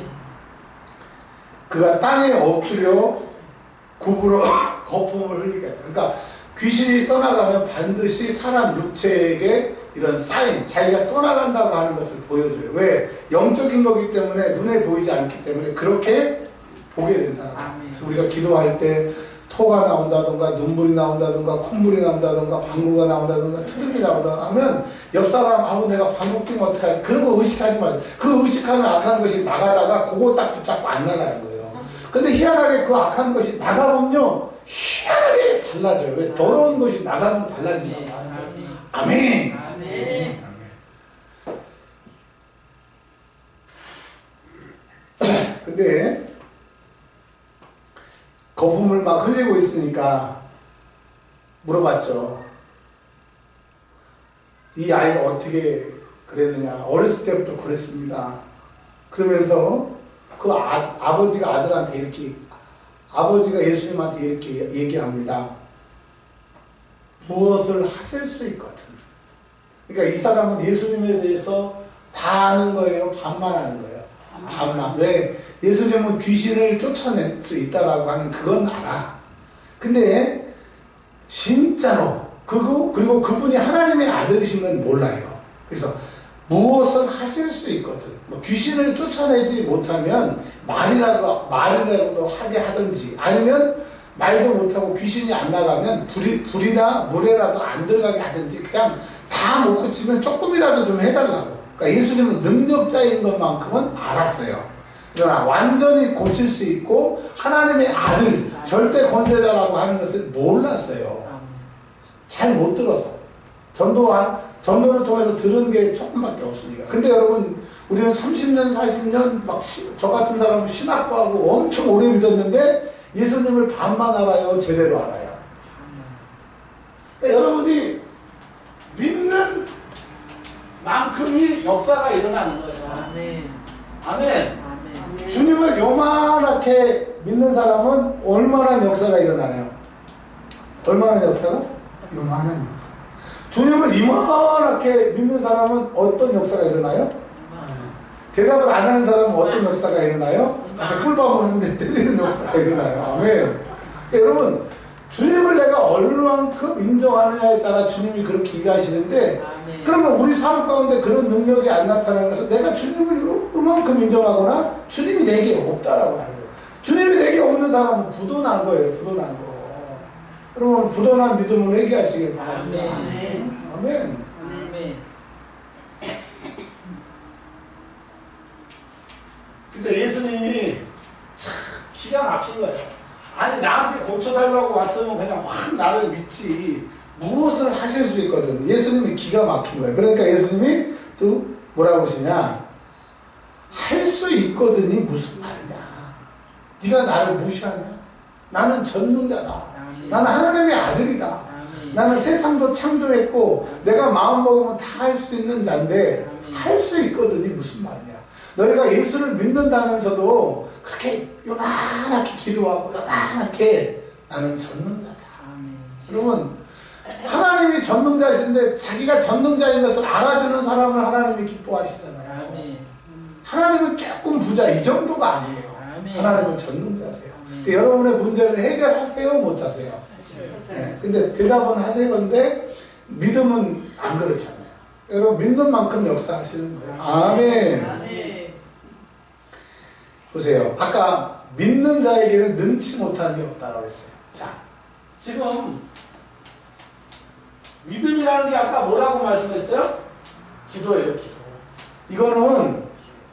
그가 땅에 엎드려 굽으로 거품을 흘리게. 그러니까 귀신이 떠나가면 반드시 사람 육체에게 이런 사인, 자기가 떠나간다고 하는 것을 보여줘요. 왜? 영적인 거기 때문에 눈에 보이지 않기 때문에 그렇게 보게 된다는 거예요. 그래서 우리가 기도할 때 토가 나온다던가 눈물이 나온다던가 콧물이 나온다던가 방구가 나온다던가 트름이 나온다던가 하면 옆 사람 아우 내가 방구 끼면 어떡하지? 그런 거 의식하지 마세요. 그 의식하면 악한 것이 나가다가 그거 딱 붙잡고 안 나가는 거예요. 근데 희한하게 그 악한 것이 나가면요 희한하게 달라져요. 왜? 더러운 것이 나가면 달라진다고 하는 거예요. 아멘. 아멘. 근데 거품을 막 흘리고 있으니까 물어봤죠. 이 아이가 어떻게 그랬느냐. 어렸을 때부터 그랬습니다. 그러면서 그 아버지가 아들한테 이렇게, 아버지가 예수님한테 이렇게 얘기합니다. 무엇을 하실 수 있거든. 그러니까 이 사람은 예수님에 대해서 다 아는 거예요? 반만 아는 거예요? 반만. 왜? 예수님은 귀신을 쫓아낼 수 있다라고 하는 그건 알아. 근데 진짜로 그리고 그분이 하나님의 아들이신 건 몰라요. 그래서 무엇을 하실 수 있거든. 뭐 귀신을 쫓아내지 못하면 말이라도 하게 하든지, 아니면 말도 못하고 귀신이 안 나가면 불이나 물에라도 안 들어가게 하든지, 그냥 다 못 고치면 조금이라도 좀 해달라고. 그러니까 예수님은 능력자인 것만큼은 알았어요. 그러나 완전히 고칠 수 있고 하나님의 아들, 절대 권세자라고 하는 것을 몰랐어요. 잘 못 들어서. 전도를 통해서 들은 게 조금밖에 없으니까. 근데 여러분, 우리는 30년, 40년, 저 같은 사람은 신학도 하고 엄청 오래 믿었는데 예수님을 반만 알아요? 제대로 알아요? 그러니까 여러분이 믿는 만큼이 역사가 일어나는 거예요. 아멘. 아멘. 아멘. 주님을 요만하게 믿는 사람은 얼마나 역사가 일어나요? 얼마나 역사가? 요만한 역사. 주님을 이만하게 믿는 사람은 어떤 역사가 일어나요? 대답을 안 하는 사람은 어떤 역사가 일어나요? 가서 꿀밤을 한 대 때리는 역사가 일어나요. 아멘. 여러분, 주님을 내가 얼만큼 인정하느냐에 따라 주님이 그렇게 일하시는데, 아멘. 그러면 우리 삶 가운데 그런 능력이 안 나타나는 것은 내가 주님을 이만큼 인정하거나 주님이 내게 없다라고 하는 거예요. 주님이 내게 없는 사람은 부도난 거예요. 부도난 거. 여러분, 부도난 믿음을 회개하시길 바랍니다. 아멘. 아멘. 아멘. 근데 예수님이 참 기가 막힌 거예요. 아니, 나한테 고쳐달라고 왔으면 그냥 확 나를 믿지. 무엇을 하실 수 있거든. 예수님이 기가 막힌 거예요. 그러니까 예수님이 또 뭐라고 하시냐. 할 수 있거든이 무슨 말이냐. 네가 나를 무시하냐. 나는 전능자다. 나는 하나님의 아들이다. 아멘. 나는 세상도 창조했고 내가 마음 먹으면 다 할 수 있는 자인데 아멘. 할 수 있거든이 무슨 말이냐. 너희가 예수를 믿는다면서도 그렇게 요만하게 기도하고 요만하게 나는 전능자다. 아멘. 여러분, 하나님이 전능자이신데 자기가 전능자인 것을 알아주는 사람을 하나님이 기뻐하시잖아요. 아멘. 하나님은 조금 부자 이 정도가 아니에요. 아멘. 하나님은 전능자세요. 아멘. 그러니까 여러분의 문제를 해결하세요, 못 하세요? 네, 근데 대답은 하세요인데 믿음은 안 그렇잖아요. 여러분, 믿는 만큼 역사하시는 거예요. 아멘. 아멘. 보세요. 아까 믿는 자에게는 능치 못한 게 없다고 했어요. 자, 지금 믿음이라는 게 아까 뭐라고 말씀했죠? 기도예요, 기도. 이거는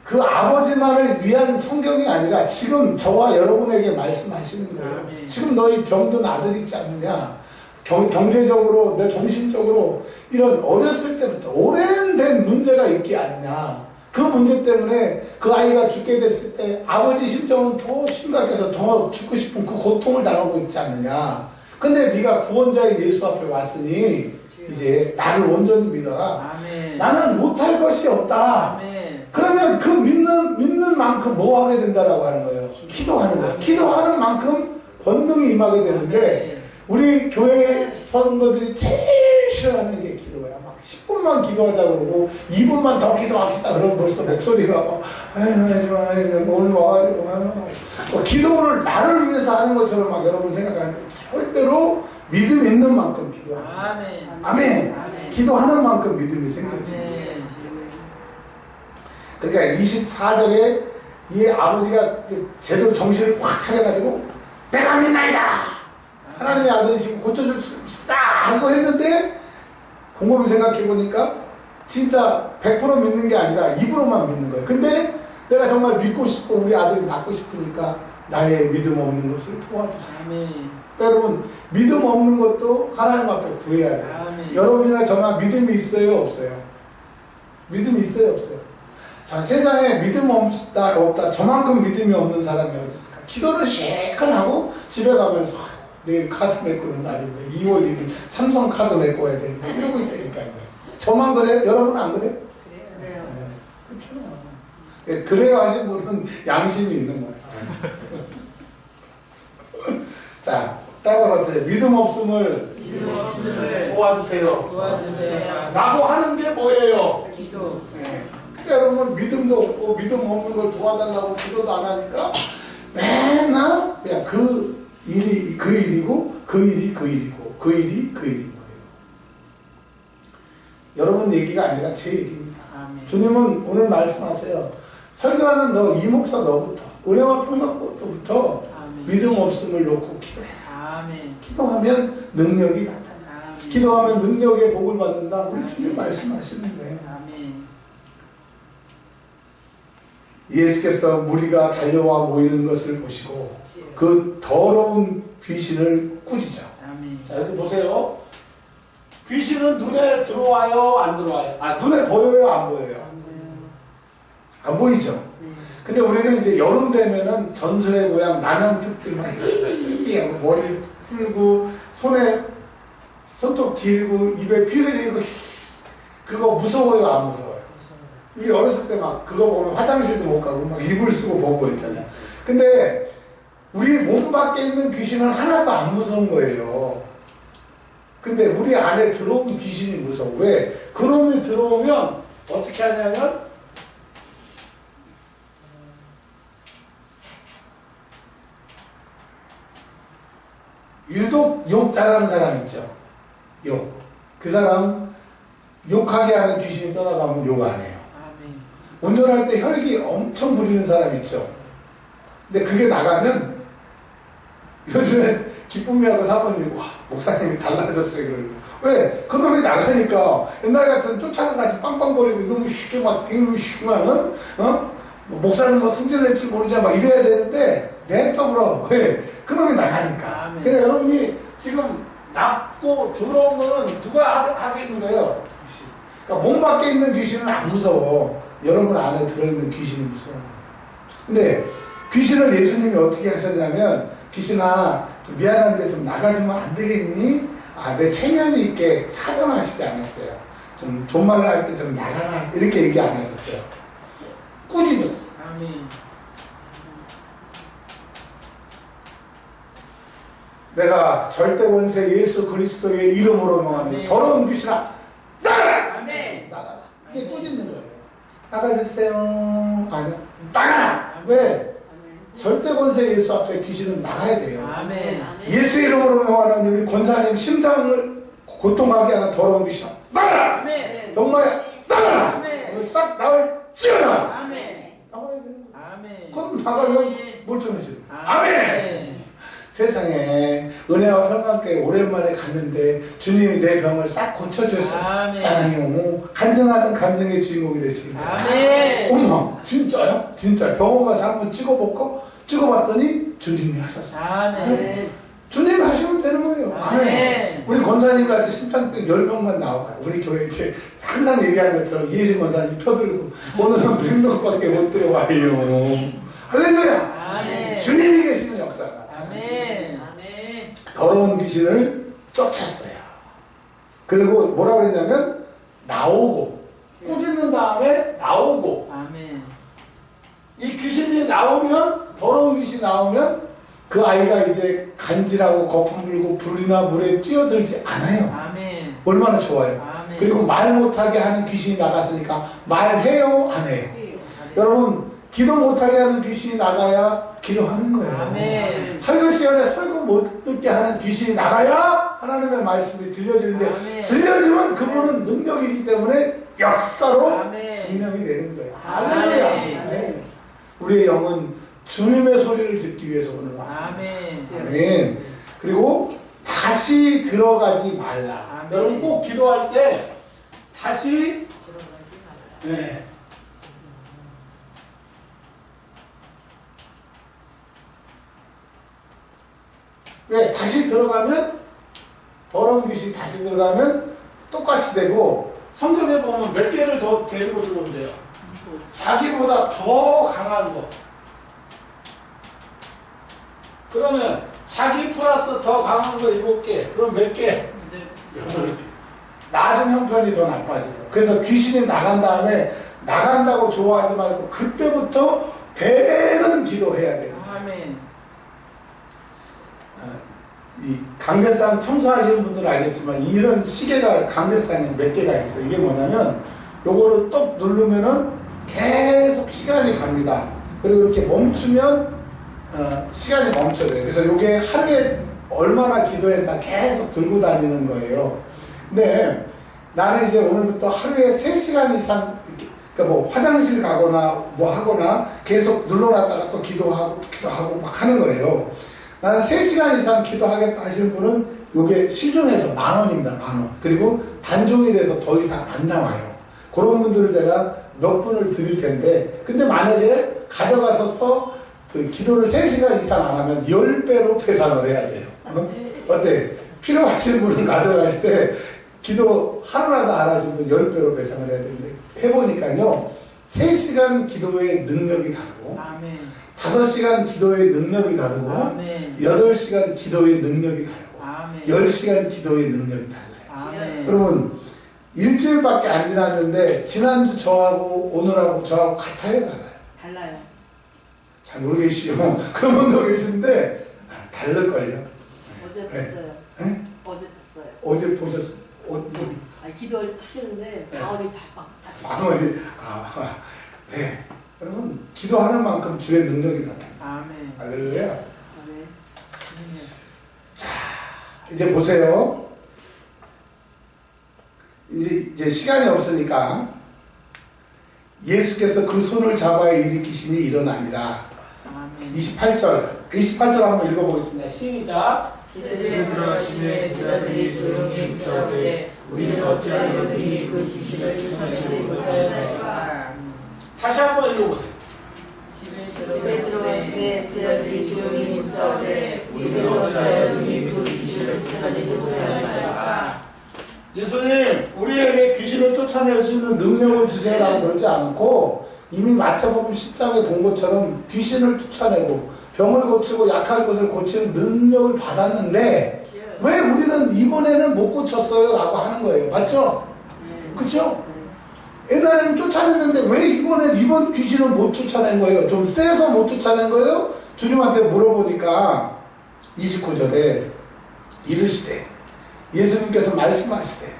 그 아버지만을 위한 성경이 아니라 지금 저와 여러분에게 말씀하시는 거예요. 아멘. 지금 너희 병든 아들 있지 않느냐? 경제적으로, 내 정신적으로 이런 어렸을 때부터 오랜된 문제가 있지 않냐? 그 문제 때문에 그 아이가 죽게 됐을 때 아버지 심정은 더 심각해서 더 죽고 싶은 그 고통을 당하고 있지 않느냐? 근데 네가 구원자인 예수 앞에 왔으니 이제 나를 온전히 믿어라. 아멘. 나는 못할 것이 없다. 아멘. 그러면 그 믿는 만큼 뭐 하게 된다라고 하는 거예요? 기도하는 거예요. 기도하는 만큼 권능이 임하게 되는데 우리 교회 성도들이 제일 싫어하는 게 기도야. 막 10분만 기도하자 그러고 2분만 더 기도합시다. 그러면 벌써 목소리가 막 오늘 와가지고 기도를 나를 위해서 하는 것처럼 막 여러분 생각하는데 절대로 믿음 있는 만큼 기도하는 거예요. 아멘. 아멘. 아멘. 기도하는 만큼 믿음이 생겨지. 아멘. 그러니까 24절에 이 아버지가 제대로 정신을 확 차려가지고 내가 믿나이다. 하나님의 아들이시고 고쳐줄 수 있다 하고 했는데 곰곰이 생각해보니까 진짜 100% 믿는 게 아니라 입으로만 믿는 거예요. 근데 내가 정말 믿고 싶고 우리 아들이 낳고 싶으니까 나의 믿음 없는 것을 도와주세요. 아멘. 여러분, 믿음 없는 것도 하나님 앞에 구해야 돼요. 아멘. 여러분이나 저나 믿음이 있어요, 없어요? 믿음이 있어요, 없어요? 자, 세상에 믿음 없다, 저만큼 믿음이 없는 사람이 어디 있을까? 기도를 실컷 하고 집에 가면서 내일 카드 메꾸는 날인데 2월 1일 삼성 카드 메꿔야 되는데 이러고 있다니까요. 저만 그래요? 여러분 안 그래요? 그래요. 네, 그렇잖아요. 네, 그래요 하신 분은 양심이 있는 거예요. 자, 따라가세요. 믿음 없음을 도와주세요. 도와주세요. 라고 하는 게 뭐예요? 기도. 네. 그러니까 여러분, 믿음도 없고 믿음 없는 걸 도와달라고 기도도 안 하니까 맨날 그냥 그 일이 그 일이고 그 일이 그 일이고 그 일이 그 일인 거예요. 여러분 얘기가 아니라 제 얘기입니다. 아멘. 주님은 오늘 말씀하세요. 설교하는 너, 이 목사 너부터, 은혜와 평강부터 아멘. 믿음 없음을 놓고 기도해라. 아멘. 기도하면 능력이 나타나. 아멘. 기도하면 능력의 복을 받는다. 우리 주님 말씀하시는 거예요. 아멘. 예수께서 무리가 달려와 모이는 것을 보시고 그 더러운 귀신을 꾸짖어. 아멘. 자, 여기 보세요. 귀신은 눈에 들어와요, 안 들어와요? 아, 눈에 보여요, 안 보여요? 안 보이죠? 네. 근데 우리는 이제 여름 되면은 전설의 고향 남양특들만 하고 머리 풀고 손에 손톱 길고 입에 피 흘리고 그거 무서워요, 안 무서워요? 우리 어렸을 때 막 그거 보면 화장실도 못 가고 막 이불 쓰고 보고 했잖아요. 근데 우리 몸 밖에 있는 귀신은 하나도 안 무서운 거예요. 근데 우리 안에 들어온 귀신이 무서워. 왜? 그놈이 들어오면 어떻게 하냐면 유독 욕 잘하는 사람 있죠. 욕. 그 사람 욕하게 하는 귀신이 떠나가면 욕 안 해요. 아멘. 운전할 때 혈기 엄청 부리는 사람 있죠. 근데 그게 나가면 요즘에 기쁨이하고 사모님이 와 목사님이 달라졌어요. 그러고 왜? 그놈이 나가니까 옛날 같은 쫓아가가지고 빵빵거리고 이러면 쉽게 막 이러면 쉽게 막 목사는 뭐 승질 낼지 모르냐 막 이래야 되는데 냅둬버려. 왜? 그놈이 나가니까. 아멘. 그러니까 여러분이 지금 납고 들어온 거는 누가 하겠는 거예요? 귀신. 그러니까 몸 밖에 있는 귀신은 안 무서워. 여러분 안에 들어있는 귀신이 무서운 거예요. 근데 귀신을 예수님이 어떻게 하셨냐면 귀신아 좀 미안한데 좀 나가주면 안 되겠니? 아, 내 체면이 있게 사정하시지 않았어요. 좀 존말로 할 때 좀 나가라 이렇게 얘기 안 하셨어요. 꾸짖었어요. 아멘. 내가 절대 원세 예수 그리스도의 이름으로 명하는 아멘. 더러운 귀신아 나가라! 아멘. 나가라. 이게 꾸짖는 거예요. 나가주세요. 아니야. 나가라! 왜? 절대 권세 예수 앞에 귀신은 나가야 돼요. 아멘. 예수 이름으로 명하는 우리 권사님 심장을 고통하게 하는 더러운 귀신아 나가라! 아멘. 병마야 나가라! 아멘. 오늘 싹 나올 지어라! 아멘. 나와야 되는 거예요. 아멘. 그럼 나가면 멀쩡해지는 거예요. 아멘! 세상에 은혜와 평강교회 오랜만에 갔는데 주님이 내 병을 싹 고쳐주셨어요. 아멘. 잖아요. 간증하는 감정의 주인공이 되시길 바랍니다. 아멘. 어머 진짜요? 진짜 병원 가서 한번 찍어봤더니 주님이 하셨어요. 아멘. 주님이 하시면 되는 거예요. 아멘. 아멘. 우리 권사님 같이 심장병 10명만 나와요. 우리 교회 이제 항상 얘기하는 것처럼 이혜진 권사님 펴들고 오늘은 100명밖에 못 들어와요. 할렐루야. 아멘. 주님이 계시는 역사가 아멘. 더러운 귀신을 쫓았어요. 그리고 뭐라 그랬냐면 나오고 꾸짖는 다음에 나오고 아멘. 이 귀신이 나오면 더러운 귀신이 나오면 그 아이가 이제 간질하고 거품 불고 불이나 물에 뛰어들지 않아요. 아멘. 얼마나 좋아요. 아멘. 그리고 말 못하게 하는 귀신이 나갔으니까 말해요 안 해요. 여러분 기도 못하게 하는 귀신이 나가야 기도하는 거예요. 아멘. 설교 시간에 설교 못 듣게 하는 귀신이 나가야 하나님의 말씀이 들려지는데 아멘. 들려지면 그분은 능력이기 때문에 역사로 아멘. 증명이 되는 거예요. 아멘. 할렐루야. 네. 우리의 영은 주님의 소리를 듣기 위해서 오늘 왔습니다. 아멘. 아멘. 그리고 다시 들어가지 말라. 아멘. 여러분 꼭 기도할 때 다시 네. 왜? 다시 들어가면 더러운 귀신이 다시 들어가면 똑같이 되고 성경에 보면 몇 개를 더 데리고 들어온대요. 자기보다 더 강한 거. 그러면 자기 플러스 더 강한 거 7개. 그럼 몇 개? 8개. 낮은 형편이 더 나빠져요. 그래서 귀신이 나간 다음에 나간다고 좋아하지 말고 그때부터 배는 기도해야 돼요. 아멘. 이 강대상 청소하시는 분들은 알겠지만 이런 시계가 강대상에 몇 개가 있어요. 이게 뭐냐면 요거를 똑 누르면은 계속 시간이 갑니다. 그리고 이렇게 멈추면 시간이 멈춰져요. 그래서 이게 하루에 얼마나 기도했다 계속 들고 다니는 거예요. 근데 나는 이제 오늘부터 하루에 3시간 이상, 그러니까 뭐 화장실 가거나 뭐 하거나 계속 눌러놨다가 또 기도하고 막 하는 거예요. 나는 3시간 이상 기도하겠다 하시는 분은 요게 시중에서 10,000원입니다. 10,000원. 그리고 단종일에서 더 이상 안 나와요. 그런 분들을 제가 몇 분을 드릴 텐데, 근데 만약에 가져가서 그 기도를 3시간 이상 안 하면 10배로 배상을 해야 돼요. 어때? 필요하신 분은 가져가실 때 기도 하루라도 안 하신 분 10배로 배상을 해야 되는데, 해보니까요 3시간 기도의 능력이 다르고 아멘. 5시간 기도의 능력이 다르고 아멘. 8시간 기도의 능력이 다르고 아멘. 10시간 기도의 능력이 달라요. 아멘. 여러분 일주일밖에 안 지났는데 지난주 저하고 오늘하고 저하고 같아요, 달라요? 달라요. 잘 모르겠시요. 그런 분도 계시는데 다를걸요. 어제 네. 봤어요. 네? 어제 봤어요. 어제 보셨어요? 아니, 기도를 하시는데 네. 마음이 다 어디 네. 여러분 기도하는 만큼 주의 능력이 나타나요. 아멘. 할렐루야. 네. 이제 보세요. 이제 시간이 없으니까 예수께서 그 손을 잡아 일으키시니 일어나니라. 아멘. 28절 한번 읽어보겠습니다. 시작. 집에 들어가시매 제자들이 조용히 묻자오되 우리는 어찌하여 능히 그 귀신을 쫓아내지 못하였나이까. 다시 한번 읽어보세요. 집에 들어가시매 제자들이 조용히 묻자오되 우리는 어찌하여 능히 그 귀신을 쫓아내지 못하였나이까. 예수님 우리에게 귀신을 쫓아낼 수 있는 능력을 주세요라고 그러지 않고 이미 마태복음 10장에 본 것처럼 귀신을 쫓아내고 병을 고치고 약한 것을 고치는 능력을 받았는데 왜 우리는 이번에는 못 고쳤어요? 라고 하는 거예요. 맞죠? 그쵸? 옛날에는 쫓아냈는데 왜 이번 귀신은 못 쫓아낸 거예요? 좀 세서 못 쫓아낸 거예요? 주님한테 물어보니까 29절에 이르시되 예수님께서 말씀하시되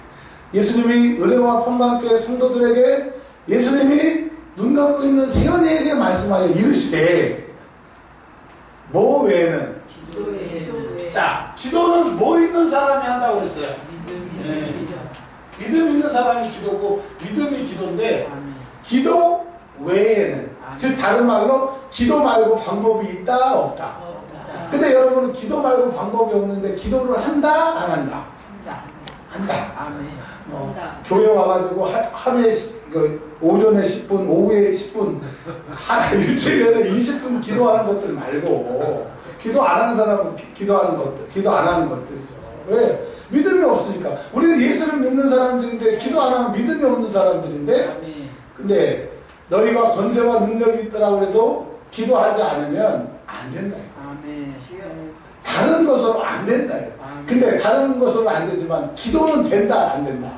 예수님이 은혜와 평강교회 성도들에게 예수님이 눈 감고 있는 세연이에게 말씀하여 이르시되 뭐 외에는? 자, 기도는 뭐 있는 사람이 한다고 그랬어요? 믿음 있는 사람이 기도고 믿음이 기도인데 기도 외에는 즉 다른 말로 기도 말고 방법이 있다 없다. 근데 여러분은 기도 말고 방법이 없는데 기도를 한다 안 한다? 한다. 아멘. 교회 와가지고 하루에 오전에 10분, 오후에 10분, 일주일에 20분 기도하는 것들 말고 기도 안 하는 사람은 기도 안 하는 것들이죠. 왜? 믿음이 없으니까. 우리는 예수를 믿는 사람들인데 기도 안 하면 믿음이 없는 사람들인데 근데 너희가 권세와 능력이 있더라고 해도 기도하지 않으면 안 된다. 아멘. 다른 것으로 안 된다. 근데 다른 것으로 안 되지만 기도는 된다 안 된다.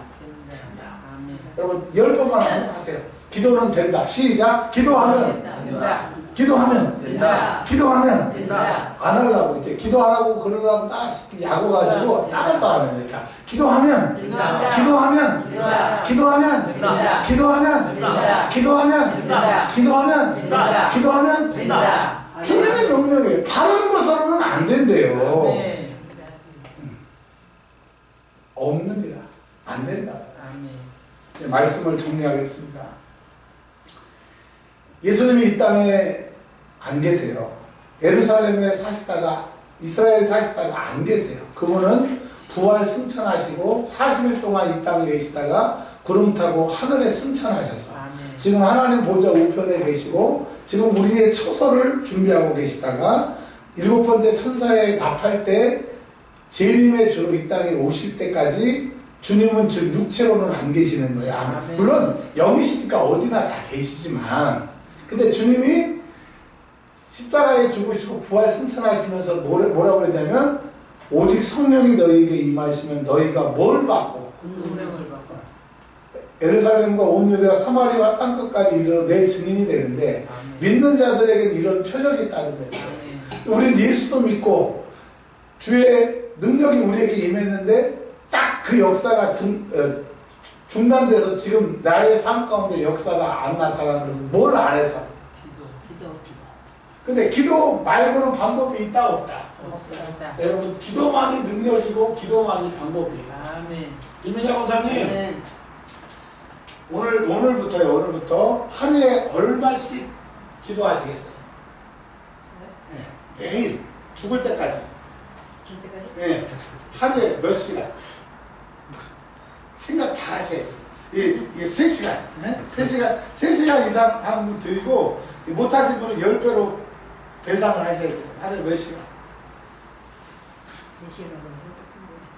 아멘. 여러분 10번만 한번 하세요. 기도는 된다. 시작. 기도하면 된다. 기도하면 된다. 기도하면 된다. 안 하려고 이제 기도 안 하고 그러려고 딱 야구 가지고 따로따로 하면 기도하면 된다. 기도하면 된다. 기도하면 된다. 기도하면 된다. 기도하면 된다. 기도하면 된다. 기도하면 된다. 주님의 명령이에요. 다른 것으로는 안 된대요. 아멘. 없느니라 안 된다. 아멘. 이제 말씀을 정리하겠습니다. 예수님이 이 땅에 안 계세요. 예루살렘에 사시다가 이스라엘 사시다가 안 계세요. 그분은 부활 승천하시고 40일 동안 이 땅에 계시다가 구름 타고 하늘에 승천하셔서 아멘. 지금 하나님 보좌 우편에 계시고 지금 우리의 처소를 준비하고 계시다가 7번째 천사에 납할 때 재림의 주로 이 땅에 오실 때까지 주님은 즉 육체로는 안 계시는 거예요. 아멘. 물론 영이시니까 어디나 다 계시지만 근데 주님이 십자가에 죽으시고 부활 승천하시면서 뭐라고 했냐면 오직 성령이 너희에게 임하시면 너희가 뭘 받고 운명을 받고. 예루살렘과 온 유대와 사마리아 땅끝까지 이르러 내 증인이 되는데 아멘. 믿는 자들에게는 이런 표적이 있다는데 아멘. 우리는 예수도 믿고 주의 능력이 우리에게 임했는데 딱 그 역사가 중단돼서 지금 나의 삶 가운데 역사가 안 나타나는 것은 뭘 안 해서 기도. 근데 기도 말고는 방법이 있다 없다? 없다. 여러분 기도만이 능력이고 기도만이 방법이에요. 아멘. 김민자 권사님 네. 오늘부터 하루에 얼마씩 기도하시겠어요? 네, 매일 죽을 때까지. 줄 때까지? 네, 하루에 몇 시간? 생각 잘 하셔야 돼요. 이게 3시간, 네? 3시간 이상 하는 분 드리고, 못하신 분은 10배로 배상을 하셔야 돼요. 하루에 몇 시간? 3시간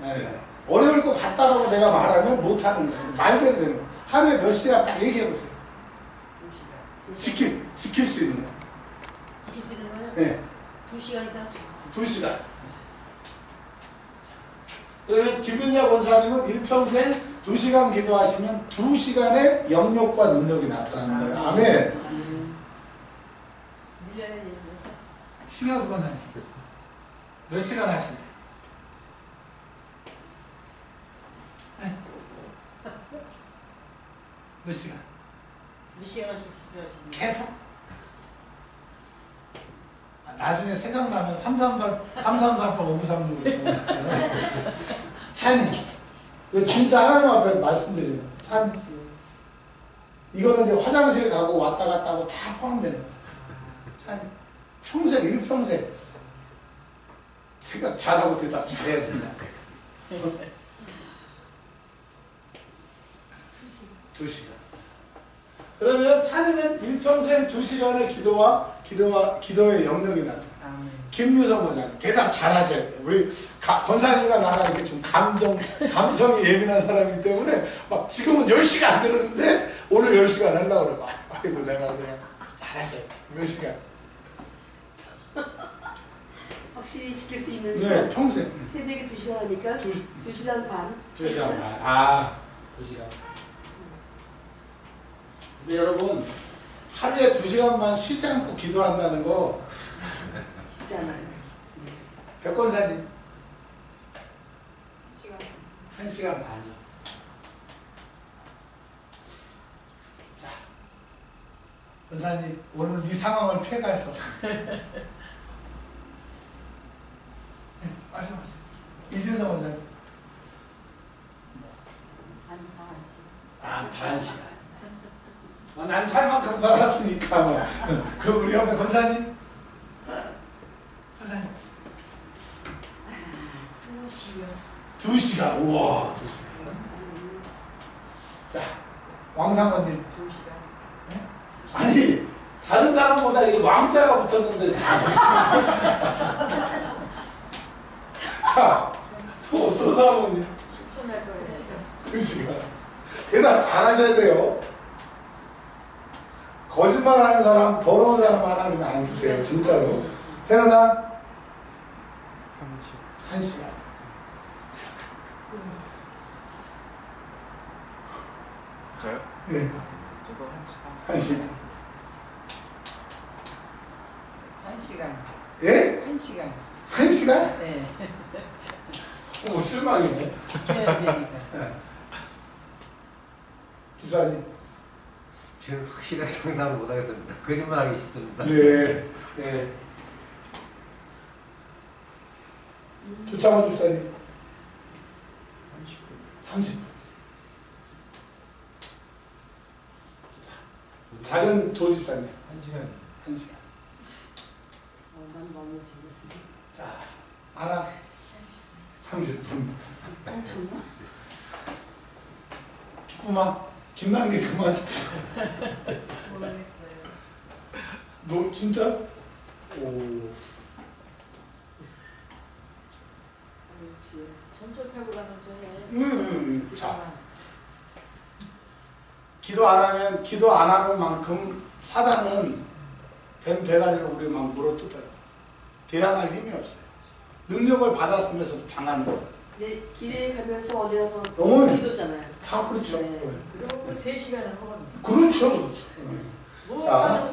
네. 어려울 것 같다라고 내가 말하면 못하는 거예요. 말대로 되는 거예요. 하루에 몇 시간 딱 얘기해보세요. 2시간. 지킬 수 있는 거. 지킬 수 있는 거는 네. 2시간 이상 2시간. 그러면 김윤야 권사님은 일평생 2시간 기도하시면 2시간의 영역과 능력이 나타나는 거예요. 아멘. 밀려야 되는데. 신경수 권사님 몇 시간 하시나요? 네. 몇 시간? 몇 시간씩 기도하시는 계속? 나중에 생각나면 3338, 5336으로 주문하세요. 찬이. 이거 진짜 하나님 앞에 말씀드려요. 찬이. 이거는 이제 화장실 가고 왔다 갔다 하고 다 포함되는 거예요. 찬이. 평생, 일평생. 생각 잘하고 대답 좀 해야 된다. 2시간. 그러면 찬이는 일평생 2시간의 기도의 영역이 나타나요. 아멘. 김유성 권사님 대답 잘 하셔야 돼요. 우리 권사님이나 나랑 이렇게 좀 감성이 예민한 사람이기 때문에 막 지금은 10시가 안 들었는데 오늘 10시간 하려고 그래. 아이고 내가 그냥 잘 하셔야 돼. 몇 시간? 확실히 지킬 수 있는 네, 시간. 평생. 새벽에 2시간 하니까 2시간 반. 2시간 반. 아, 2시간. 근데 여러분 하루에 2시간만 쉬지 않고 기도한다는 거 쉽지 않아요. 백권사님 시간. 1시간 반이요. 자, 권사님 오늘 이 상황을 피해갈 수 없습니다. 네, 말씀하세요. 이준성 원사님. 아, 반 시간. 난 살만큼 살았으니까 뭐. 그 우리 옆에 권사님. 권사님. 2시간. 2시간. 우와, 2시간. 자, 왕상원님. 2시간. 네? 아니, 다른 사람보다 이 왕자가 붙었는데 자, 소사모님. 숙소날 거예요. 2시간. 대답 잘 하셔야 돼요. 거짓말 하는 사람, 더러운 사람 하나는 안 쓰세요. 진짜로. 세연아? 1시간. 저요? 네. 저도 1시간. 1시간. 1시간. 예? 1시간. 1시간? 네. 오, 실망이네. 지켜야 되니까. 네. 집사님. 저는 확실하게 상담을 못하겠습니다. 거짓말하기 싫습니다. 네. 네. 조창호 집사님. 30분. 작은 조 집사님. 1시간. 1시간. 난 너무 재밌어. 자, 아라 30분. 엄청나? 기쁨아, 김남기 그만. 모르겠어요. 너 진짜? 오. 그렇지. 전철 타고 가면서 해. 자, 기도 안 하면 기도 안 하는 만큼 사단은 뱀 대가리로 우리를 막 물어뜯어요. 대항할 힘이 없어요. 능력을 받았으면서도 당하는 거예요. 근데 길에 가면서 어디 가서 어머니. 기도잖아요. 다 그렇죠. 네. 네. 그리고 3시간을 하거든요. 그렇죠, 그렇죠. 네. 뭐 자.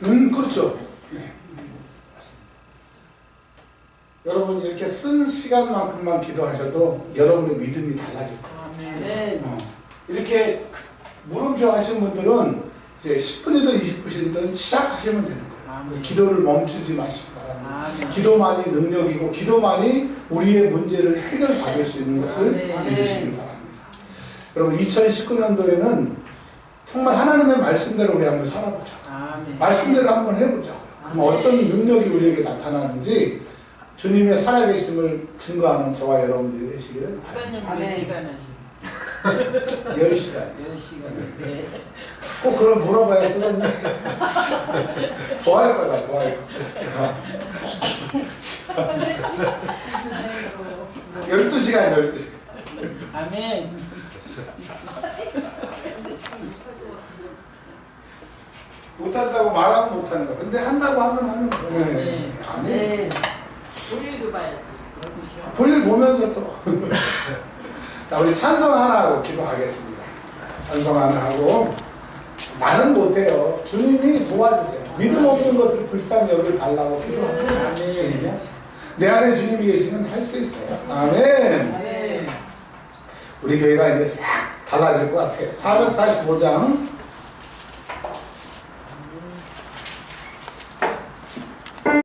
하는 것도 그렇죠. 네, 맞습니다. 여러분 이렇게 쓴 시간만큼만 기도하셔도 여러분의 믿음이 달라질 거예요. 아멘. 네. 이렇게 물음표 하신 분들은 이제 10분이든 20분이든 시작하시면 되는 거예요. 아멘. 기도를 멈추지 마시기 바랍니다. 아멘. 기도만이 능력이고 기도만이 우리의 문제를 해결받을 수 있는 것을 아멘. 믿으시길 바랍니다. 여러분 2019년도에는 정말 하나님의 말씀대로 우리 한번 살아보자. 아멘. 말씀대로 한번 해보자고요. 그럼 어떤 능력이 우리에게 나타나는지 주님의 살아계심을 증거하는 저와 여러분들이 되시기를 목사님 몇 아멘. 시간 하시고? 10시간. 10시간. 네. 꼭 그럼 물어봐야 쓰겠네. 더 할 거다, 더 할 거다. 12시간, 12시간. 아멘. 못한다고 말하면 못하는 거야. 근데 한다고 하면 하는 거야. 네. 아멘. 네. 볼일도 봐야지. 볼일 보면서 또. 자, 우리 찬송 하나 하고 기도하겠습니다. 찬송 하나 하고. 나는 못해요. 주님이 도와주세요. 믿음 없는 것을 불쌍히 여겨달라고 기도합니다. 주님이 하세요. 내 안에 주님이 계시면 할 수 있어요. 아멘. 네. 우리 교회가 이제 싹 달라질 것 같아요. 445장